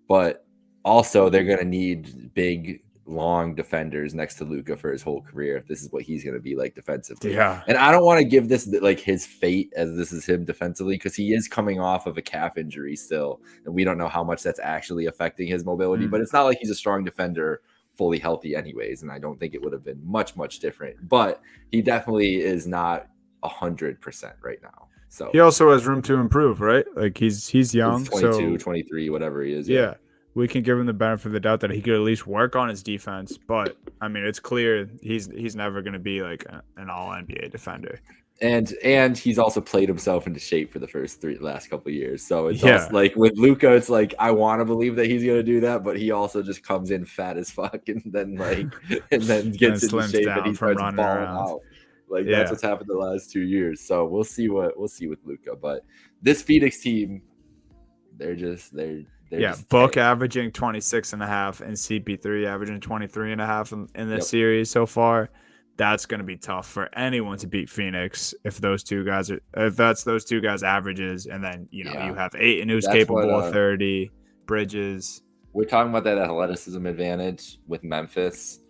B: But also, they're going to need big long defenders next to Luka for his whole career. This is what he's going to be like defensively.
A: Yeah.
B: And I don't want to give this like his fate as this is him defensively, because he is coming off of a calf injury still, and we don't know how much that's actually affecting his mobility. But it's not like he's a strong defender fully healthy anyways, and I don't think it would have been much different. But he definitely is not 100% right now. So
A: he also has room to improve, right? Like he's young,
B: 22,
A: so
B: 23, whatever he is.
A: yeah, we can give him the benefit of the doubt that he could at least work on his defense. But I mean, it's clear he's never going to be like an all NBA defender.
B: And he's also played himself into shape for the last couple of years. So it's
A: Yeah.
B: also like with Luka, it's like I want to believe that he's gonna do that, but he also just comes in fat as fuck and then gets into shape and he starts balling out. Like that's what's happened the last 2 years. So we'll see with Luka. But this Phoenix team, they're just
A: Book averaging 26.5 and CP3 averaging 23.5 in this series so far. That's going to be tough for anyone to beat Phoenix if that's those two guys averages, and then you have Ayton who's capable of 30, Bridges.
B: We're talking about that athleticism advantage with Memphis.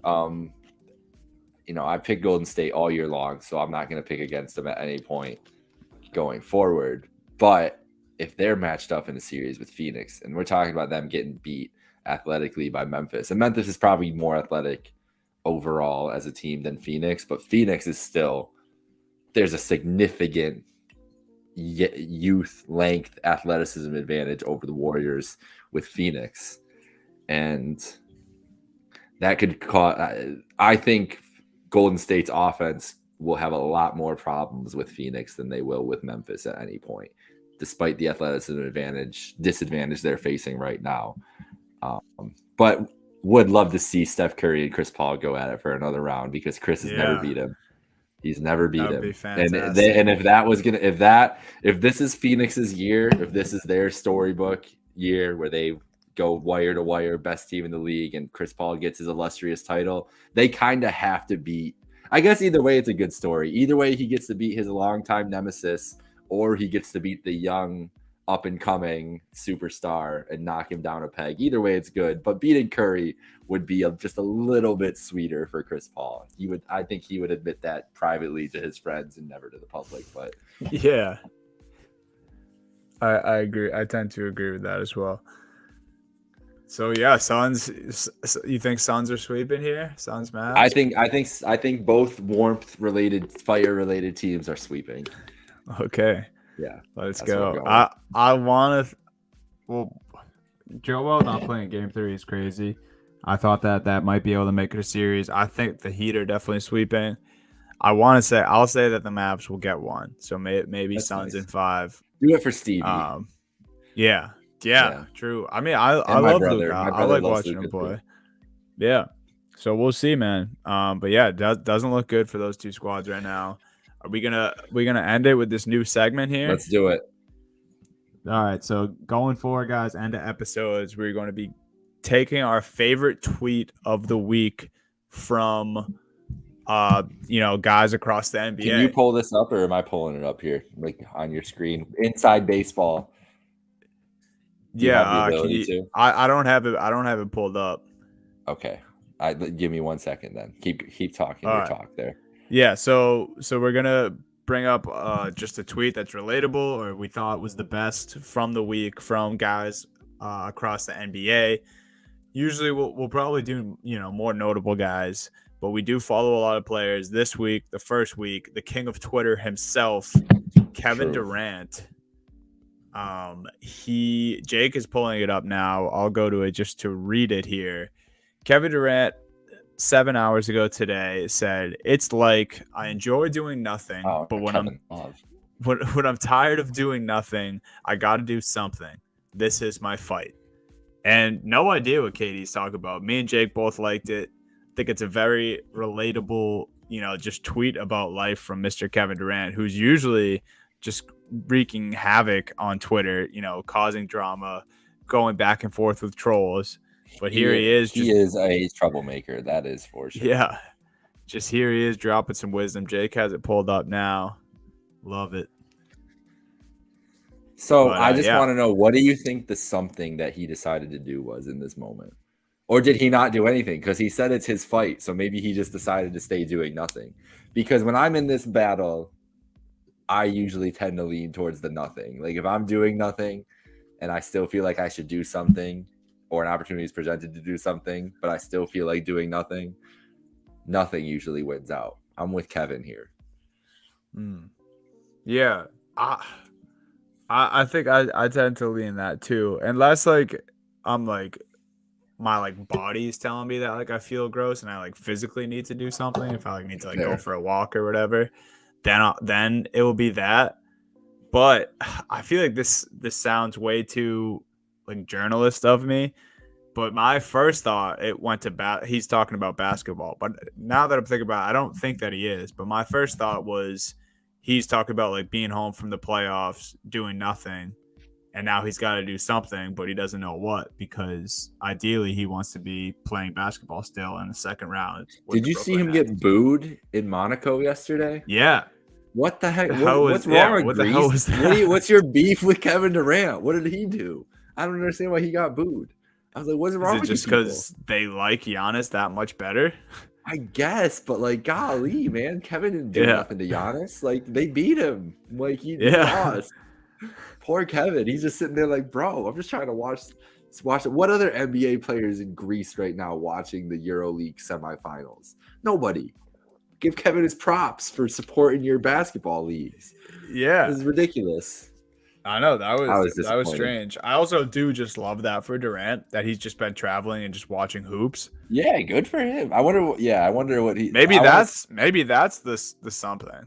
B: I picked Golden State all year long, so I'm not going to pick against them at any point going forward. But if they're matched up in a series with Phoenix, and we're talking about them getting beat athletically by Memphis, and Memphis is probably more athletic overall as a team than Phoenix, but Phoenix is still, there's a significant youth length athleticism advantage over the Warriors with Phoenix, and that could cause, I think Golden State's offense will have a lot more problems with Phoenix than they will with Memphis at any point, despite the athleticism disadvantage they're facing right now. But would love to see Steph Curry and Chris Paul go at it for another round, because Chris has never beat him. He's never beat him. And if this is Phoenix's year, if this is their storybook year where they go wire to wire, best team in the league, and Chris Paul gets his illustrious title, they kind of have to beat. I guess either way, it's a good story. Either way, he gets to beat his longtime nemesis, or he gets to beat the young up-and-coming superstar and knock him down a peg. Either way, it's good. But beating Curry would be just a little bit sweeter for Chris Paul. I think he would admit that privately to his friends and never to the public. But
A: yeah, I agree. I tend to agree with that as well. So yeah, Suns. You think Suns are sweeping here? Suns, Mavs?
B: I think both warmth-related, fire-related teams are sweeping.
A: Okay.
B: Yeah,
A: let's go. I want to. Well, Joel not playing Game 3 is crazy. I thought that might be able to make it a series. I think the Heat are definitely sweeping. I'll say that the Mavs will get one. So maybe
B: That's
A: Suns
B: nice.
A: in 5.
B: Do it for Stevie.
A: Yeah, true. I mean, I love Luka. I like watching him play. Yeah. So we'll see, man. But yeah, it doesn't look good for those two squads right now. Are we gonna end it with this new segment here?
B: Let's do it.
A: All right. So going forward, guys, end of episodes, we're going to be taking our favorite tweet of the week from guys across the NBA.
B: Can you pull this up, or am I pulling it up here, like on your screen? Inside Baseball.
A: I don't have it. I don't have it pulled up.
B: Okay. Give me 1 second then. Keep talking your talk there.
A: Yeah, so we're gonna bring up just a tweet that's relatable, or we thought was the best from the week from guys across the NBA. Usually we'll probably do more notable guys, but we do follow a lot of players. This week, the first week, the king of Twitter himself, Kevin Durant. Jake is pulling it up now. I'll go to it just to read it here. Kevin Durant, 7 hours ago today, said, "It's like I enjoy doing nothing, but when I'm tired of doing nothing, I got to do something. This is my fight." And no idea what KD's talking about. Me and Jake both liked it. I think it's a very relatable, just tweet about life from Mr. Kevin Durant, who's usually just wreaking havoc on Twitter, causing drama, going back and forth with trolls. But he is.
B: He is a troublemaker. That is for sure.
A: Yeah. Just here he is dropping some wisdom. Jake has it pulled up now. Love it.
B: So I just want to know, what do you think the something that he decided to do was in this moment? Or did he not do anything? Because he said it's his fight. So maybe he just decided to stay doing nothing. Because when I'm in this battle, I usually tend to lean towards the nothing. Like if I'm doing nothing and I still feel like I should do something, or an opportunity is presented to do something, but I still feel like doing nothing, nothing usually wins out. I'm with Kevin here.
A: Yeah. I think I tend to lean that too. Unless like I'm like my like body's telling me that like I feel gross and I like physically need to do something. If I like need to like go for a walk or whatever, then it will be that. But I feel like this sounds way too like journalist of me. But my first thought, it went to he's talking about basketball. But now that I'm thinking about it, I don't think that he is. But my first thought was he's talking about like being home from the playoffs, doing nothing. And now he's got to do something, but he doesn't know what, because ideally he wants to be playing basketball still in the second round.
B: Did you see him get booed in Monaco yesterday?
A: Yeah.
B: What the heck? What's wrong with Greece? The hell was that? What's your beef with Kevin Durant? What did he do? I don't understand why he got booed. I was like, what's wrong with you?
A: Just because they like Giannis that much better?
B: I guess, but like, golly, man, Kevin didn't do nothing to Giannis. Like, they beat him. Like, he lost. Poor Kevin. He's just sitting there like, bro, I'm just trying to watch it. What other NBA players in Greece right now watching the EuroLeague semifinals? Nobody. Give Kevin his props for supporting your basketball leagues.
A: Yeah.
B: This is ridiculous.
A: I know that was strange. I also do just love that for Durant, that he's just been traveling and just watching hoops.
B: Yeah, good for him. I wonder what he.
A: Maybe that's the something.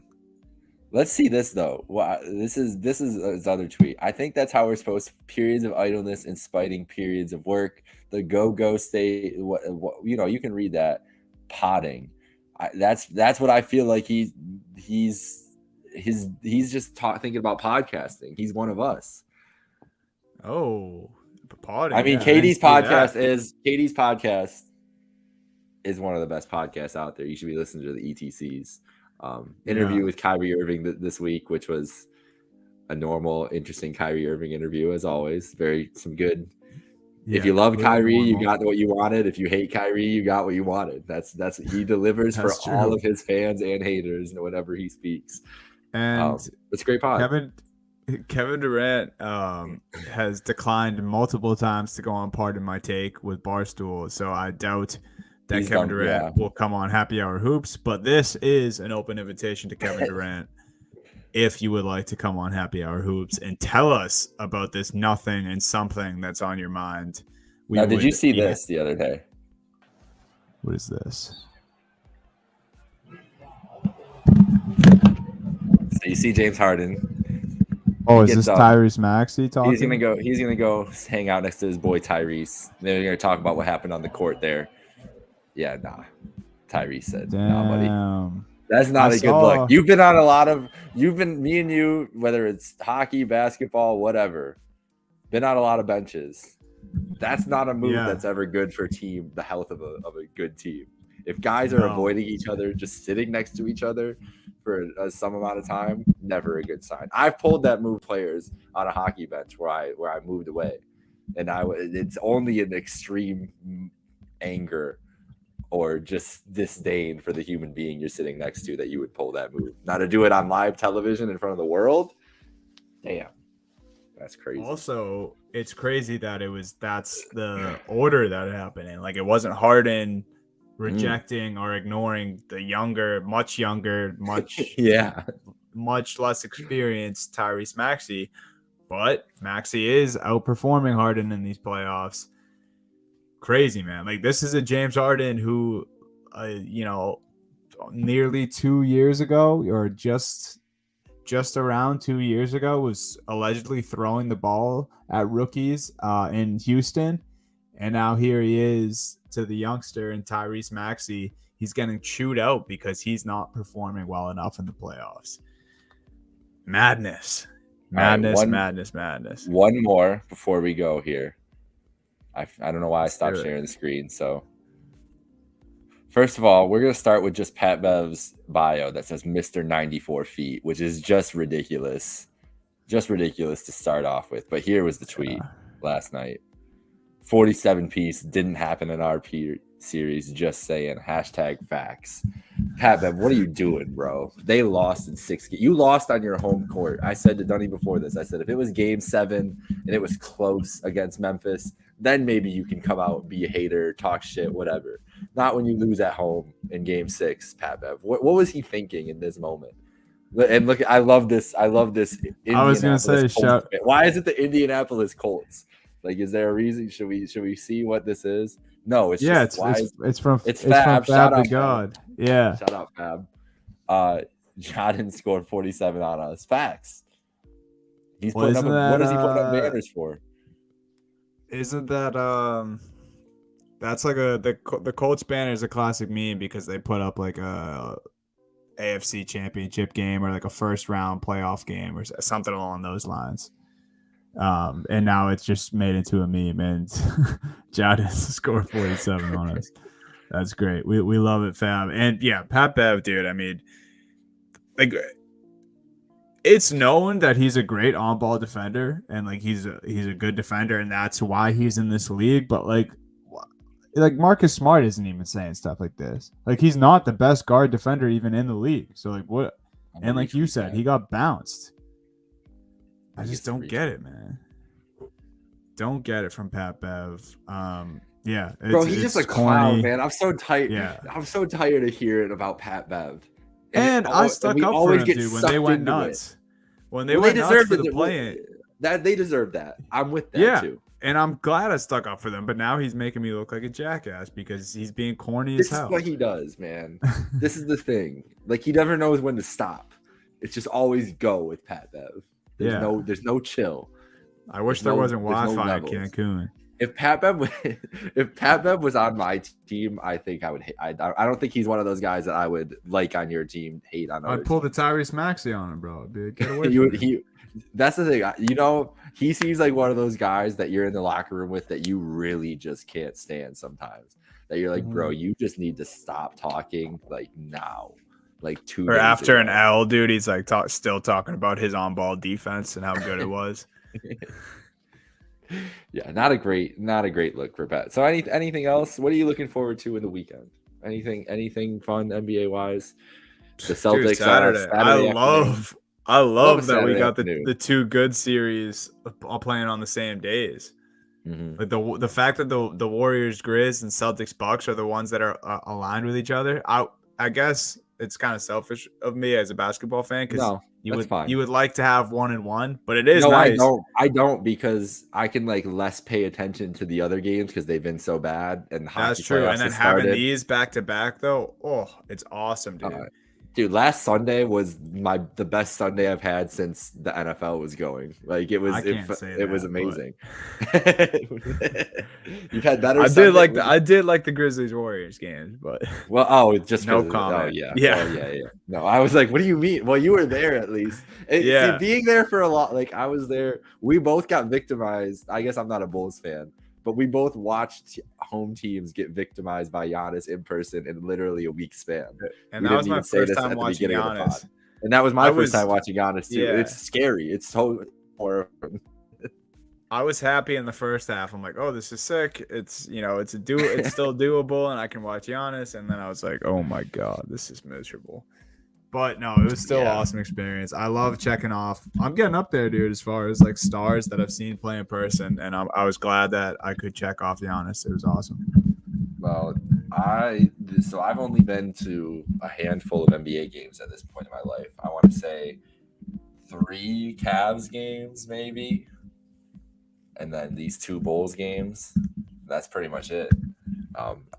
B: Let's see this though. Wow, this is his other tweet. I think that's how we're supposed to. Periods of idleness and spiting periods of work. The go state. What you can read that. Potting. That's what I feel like he's just thinking about podcasting. He's one of us.
A: Oh, potting.
B: I mean, Katie's podcast is one of the best podcasts out there. You should be listening to the ETCs. Interview with Kyrie Irving this week, which was a normal, interesting Kyrie Irving interview as always. Some good. If you love Kyrie, you got what you wanted. If you hate Kyrie, you got what you wanted. That's he delivers for true. All of his fans and haters, and whenever he speaks.
A: And
B: it's a great pod.
A: Kevin Durant has declined multiple times to go on Pardon My Take with Barstool, so I doubt that Kevin Durant will come on Happy Hour Hoops. But this is an open invitation to Kevin Durant. If you would like to come on Happy Hour Hoops and tell us about this nothing and something that's on your mind.
B: Now, did you see this the other day?
A: What is this?
B: So you see James Harden.
A: Oh, is this Tyrese Maxey talking?
B: He's gonna go hang out next to his boy Tyrese. They're gonna talk about what happened on the court there. Yeah, nah. Tyrese said, "Nah, buddy. That's not a good look." You've been on me and you, whether it's hockey, basketball, whatever, been on a lot of benches. That's not a move that's ever good for the health of a good team. If guys are avoiding each other, just sitting next to each other for some amount of time, never a good sign. I've pulled that move players on a hockey bench where I moved away, and it's only an extreme anger or just disdain for the human being you're sitting next to that you would pull that move. Now to do it on live television in front of the world, damn, that's crazy.
A: Also, it's crazy that that's the order that it happened in. Like, it wasn't Harden rejecting or ignoring the much younger, much less experienced Tyrese Maxey, but Maxey is outperforming Harden in these playoffs. Crazy, man. Like, this is a James Harden who, nearly 2 years ago, or just around 2 years ago, was allegedly throwing the ball at rookies in Houston. And now here he is to the youngster and Tyrese Maxey. He's getting chewed out because he's not performing well enough in the playoffs. Madness. Madness.
B: One more before we go here. I don't know why I stopped sharing the screen. So, first of all, we're going to start with just Pat Bev's bio that says Mr. 94 feet, which is just ridiculous. Just ridiculous to start off with. But here was the tweet last night. 47 piece didn't happen in our series. Just saying. #facts. Pat Bev, what are you doing, bro? They lost in 6 games. You lost on your home court. I said to Dunny before this, I said, if it was game 7 and it was close against Memphis, then maybe you can come out, be a hater, talk shit, whatever. Not when you lose at home in game 6, Pat Bev. What was he thinking in this moment? And look, I love this. I was
A: gonna say,
B: why is it the Indianapolis Colts? Like, is there a reason? Should we see what this is? No, it's
A: yeah,
B: just
A: it's from
B: Fab.
A: Fab to God.
B: Fab.
A: Yeah,
B: shout out Fab. Jordan scored 47 on us. Facts. He's putting up. What is he putting up banners for?
A: Isn't that that's like the Colts banner is a classic meme because they put up like a AFC championship game or like a first round playoff game or something along those lines. And now it's just made into a meme, and Jadis scored 47 on us. That's great. We love it, Fab. And yeah, Pat Bev, dude. I mean, like, it's known that he's a great on-ball defender, and like he's a good defender, and that's why he's in this league. But like Marcus Smart isn't even saying stuff like this. Like, he's not the best guard defender even in the league. So like what? And like you said, he got bounced. I just don't get it, man. Don't get it from Pat Bev. Yeah,
B: bro, he's just a clown, man. I'm so tired.
A: Yeah,
B: I'm so tired of hearing about Pat Bev.
A: And I stuck up for him, dude, when they went nuts. When they went nuts for the play-in.
B: That they deserve that. I'm with that too.
A: And I'm glad I stuck up for them, but now he's making me look like a jackass because he's being corny as hell.
B: This is what he does, man. This is the thing. Like, he never knows when to stop. It's just always go with Pat Bev. There's no chill.
A: I wish there wasn't Wi-Fi in Cancun.
B: If Pat Bev was on my team, I think I would hate. I don't think he's one of those guys that I would like on your team, hate on.
A: I'd pull the Tyrese Maxey on him, bro. Dude, get away
B: that's the thing. You know, he seems like one of those guys that you're in the locker room with that you really just can't stand sometimes. That you're like, bro, you just need to stop talking like now. Like 2
A: or after ago. An L, dude, he's like still talking about his on-ball defense and how good it was.
B: Yeah, not a great look for Pat. So anything else? What are you looking forward to in the weekend? Anything fun NBA wise? The Celtics, dude,
A: Saturday. I love that we got the 2 good series all playing on the same days. Mm-hmm. Like the fact that the Warriors, Grizz, and Celtics, Bucks are the ones that are aligned with each other. I guess it's kind of selfish of me as a basketball fan because you would like to have 1-1, but it is nice.
B: I don't because I can like less pay attention to the other games because they've been so bad. And
A: that's true. And then having these back to back though, it's awesome, dude.
B: Dude, last Sunday was the best Sunday I've had since the NFL was going. Like, it was amazing. You've had better.
A: I did like the Grizzlies Warriors games, but
B: just
A: no comment.
B: Yeah. No, I was like, what do you mean? Well, you were there at least. See, being there for a lot, like I was there. We both got victimized. I guess I'm not a Bulls fan, but we both watched home teams get victimized by Giannis in person in literally a week span.
A: And that was my first time watching Giannis.
B: And that was my first time watching Giannis too. Yeah. It's scary. It's so horrifying.
A: I was happy in the first half. I'm like, oh, this is sick. It's it's still doable, and I can watch Giannis. And then I was like, oh my god, this is miserable. But no, it was still an awesome experience. I love checking off. I'm getting up there, dude, as far as like stars that I've seen play in person, and I was glad that I could check off Giannis. It was awesome.
B: Well, I've only been to a handful of NBA games at this point in my life. I want to say 3 Cavs games, maybe, and then these 2 Bulls games. That's pretty much it.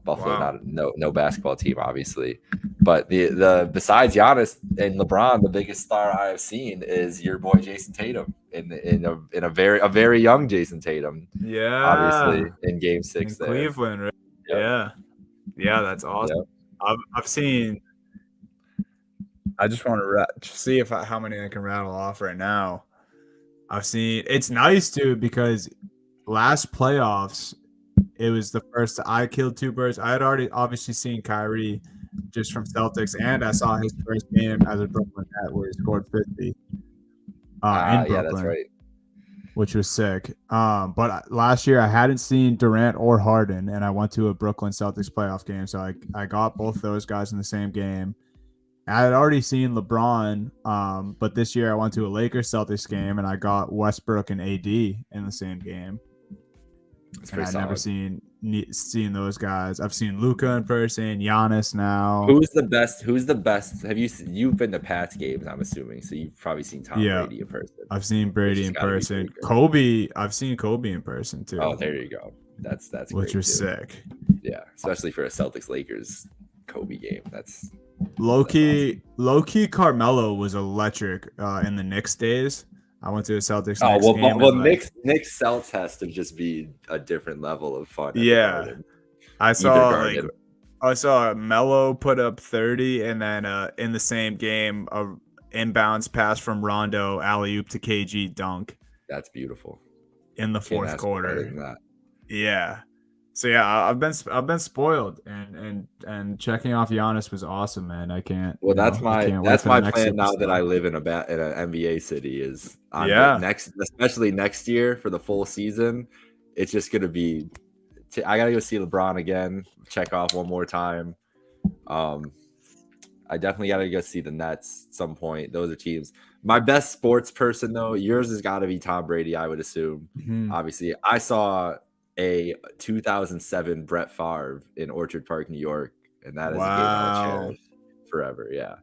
B: Buffalo, no basketball team, obviously, but the besides Giannis and LeBron, the biggest star I have seen is your boy Jason Tatum in a very young Jason Tatum.
A: Yeah,
B: obviously in Game 6
A: in Cleveland, right? Yep. Yeah, that's awesome. Yep. I've seen. I just want to see how many I can rattle off right now. I've seen. It's nice, dude, because last playoffs. It was the first I killed 2 birds. I had already obviously seen Kyrie just from Celtics, and I saw his first game as a Brooklyn Net where he scored 50 in Brooklyn.
B: Yeah, that's right.
A: which was sick. But last year I hadn't seen Durant or Harden, and I went to a Brooklyn Celtics playoff game, so I got both those guys in the same game. I had already seen LeBron, but this year I went to a Lakers Celtics game, and I got Westbrook and AD in the same game.
B: It's
A: And
B: pretty
A: I'd never
B: solid.
A: seen those guys. I've seen Luka in person, Giannis now.
B: Who's the best? Who's the best? You've been to Pat's games, I'm assuming, so you've probably seen Tom
A: Yeah,
B: Brady in person,
A: I've seen
B: which
A: Brady
B: has
A: in
B: got to be
A: person.
B: pretty good.
A: Kobe, I've seen Kobe in person
B: Oh,
A: too,
B: there you go. That's
A: which
B: great
A: was
B: too.
A: sick.
B: Yeah, especially for a Celtics Lakers Kobe game. That's
A: Low
B: awesome.
A: key, Carmelo was electric in the Knicks days. I went to a Celtics
B: Oh
A: Knicks game and like,
B: Nick's Celts has to just be a different level of fun at the
A: yeah,
B: Garden.
A: I
B: Either
A: saw like
B: Garden.
A: I saw Melo put up 30, and then in the same game, a inbounds pass from Rondo, alley oop to KG dunk
B: That's beautiful.
A: in the
B: Can't
A: fourth
B: ask for better
A: quarter.
B: than that.
A: Yeah. So yeah, I've been spoiled, and checking off Giannis was awesome, man.
B: Well,
A: I can't wait
B: that's
A: for the
B: my
A: next
B: plan now that I
A: superstar.
B: live in an NBA city is
A: Yeah.
B: next, especially next year for the full season. It's just gonna be. I gotta go see LeBron again. Check off one more time. I definitely gotta go see the Nets at some point. Those are teams. My best sports person though, yours has got to be Tom Brady. I would assume.
A: Mhm.
B: Obviously, I saw a 2007 Brett Favre in Orchard Park, New York, and that is a game I will
A: Wow.
B: cherish forever. Yeah.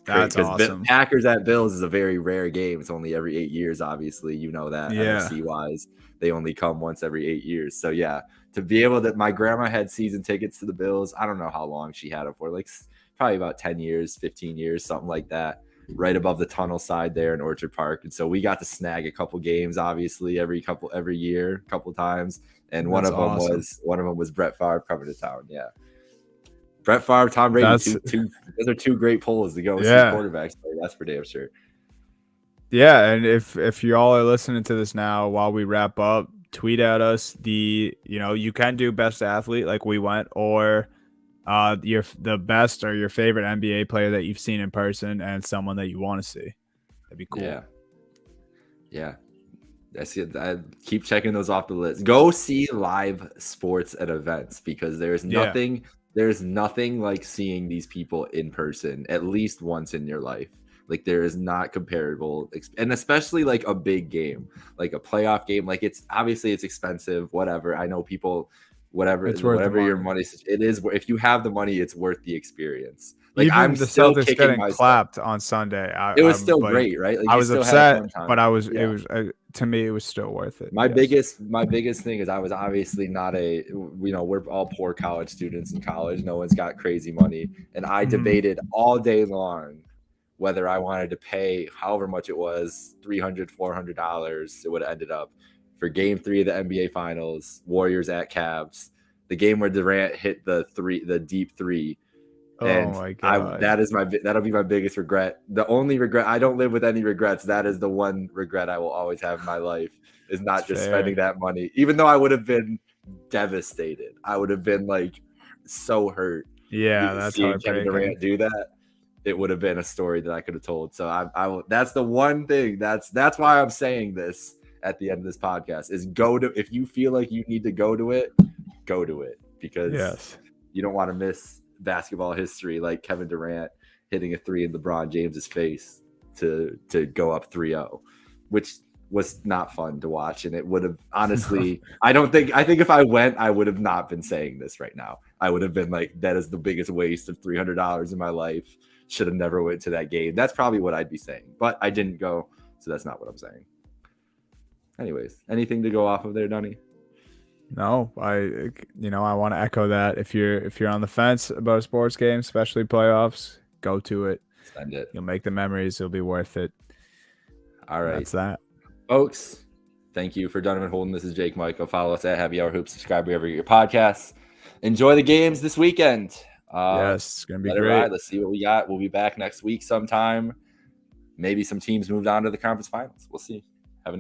A: That's
B: Because
A: awesome.
B: Packers at Bills is a very rare game. It's only every 8 years, obviously. You know that
A: Yeah.
B: NFC wise, they only come once every 8 years. So yeah, to be able to, my grandma had season tickets to the Bills. I don't know how long she had it for, like probably about 10 years, 15 years, something like that. Right above the tunnel side there in Orchard Park, and so we got to snag a couple games, obviously every year, a couple times. And
A: That's awesome.
B: one of them was Brett Favre coming to town. Yeah. Brett Favre, Tom Brady,
A: That's
B: two. Those are two great polls to go see
A: yeah.
B: quarterbacks. That's for damn sure.
A: Yeah, and if you all are listening to this now while we wrap up, tweet at us you can do best athlete like we went, or the best or your favorite NBA player that you've seen in person and someone that you want to see. That'd be cool.
B: Yeah. That's it. I keep checking those off the list. Go see live sports at events because there's nothing like seeing these people in person at least once in your life. Like there is not comparable, and especially like a big game, like a playoff game. Like it's obviously it's expensive, whatever. I know people,
A: It's worth the
B: whatever your
A: money.
B: money, it is. If you have the money, it's worth the experience. Like I'm
A: Even the
B: still
A: Celtics
B: kicking
A: getting
B: myself.
A: clapped on Sunday,
B: It was
A: I'm
B: still
A: like,
B: great, right? Like
A: I
B: you
A: was
B: still had a fun
A: upset,
B: time.
A: but it
B: Yeah.
A: was to me it was still worth it.
B: My
A: Yes.
B: biggest thing is I was obviously not we're all poor college students in college. No one's got crazy money. And I
A: Mhm.
B: debated all day long whether I wanted to pay however much it was, $300, $400. It would have ended up for game 3 of the NBA finals, Warriors at Cavs, the game where Durant hit the deep three.
A: Oh
B: And
A: my god.
B: that'll be my biggest regret. The only regret, I don't live with any regrets. That is the one regret I will always have in my life, is
A: It's
B: not just spending
A: fair.
B: that money. Even though I would have been devastated, I would have been like so hurt
A: Yeah, that's
B: seeing Kevin
A: heartbreaking.
B: Durant do that. It would have been a story that I could have told. So that's the one thing. That's why I'm saying this at the end of this podcast is if you feel like you need to go to it, because
A: Yes.
B: you don't want to miss basketball history like Kevin Durant hitting a 3 in LeBron James's face to go up 3-0, which was not fun to watch. And it would have honestly, I think if I went, I would have not been saying this right now. I would have been like, that is the biggest waste of $300 in my life. Should have never went to that game. That's probably what I'd be saying, but I didn't go. So that's not what I'm saying. Anyways, anything to go off of there, Dunny?
A: No, I want to echo that. If you're on the fence about a sports game, especially playoffs, go to it.
B: Send it.
A: You'll make the memories. It'll be worth it.
B: All right.
A: That's that.
B: Folks, thank you for Donovan Holden. This is Jake Michael. Follow us at Happy Hour Hoops. Subscribe wherever you get your podcasts. Enjoy the games this weekend.
A: Yes, it's gonna be
B: Let it
A: great.
B: ride. Let's see what we got. We'll be back next week sometime. Maybe some teams moved on to the conference finals. We'll see. Have a nice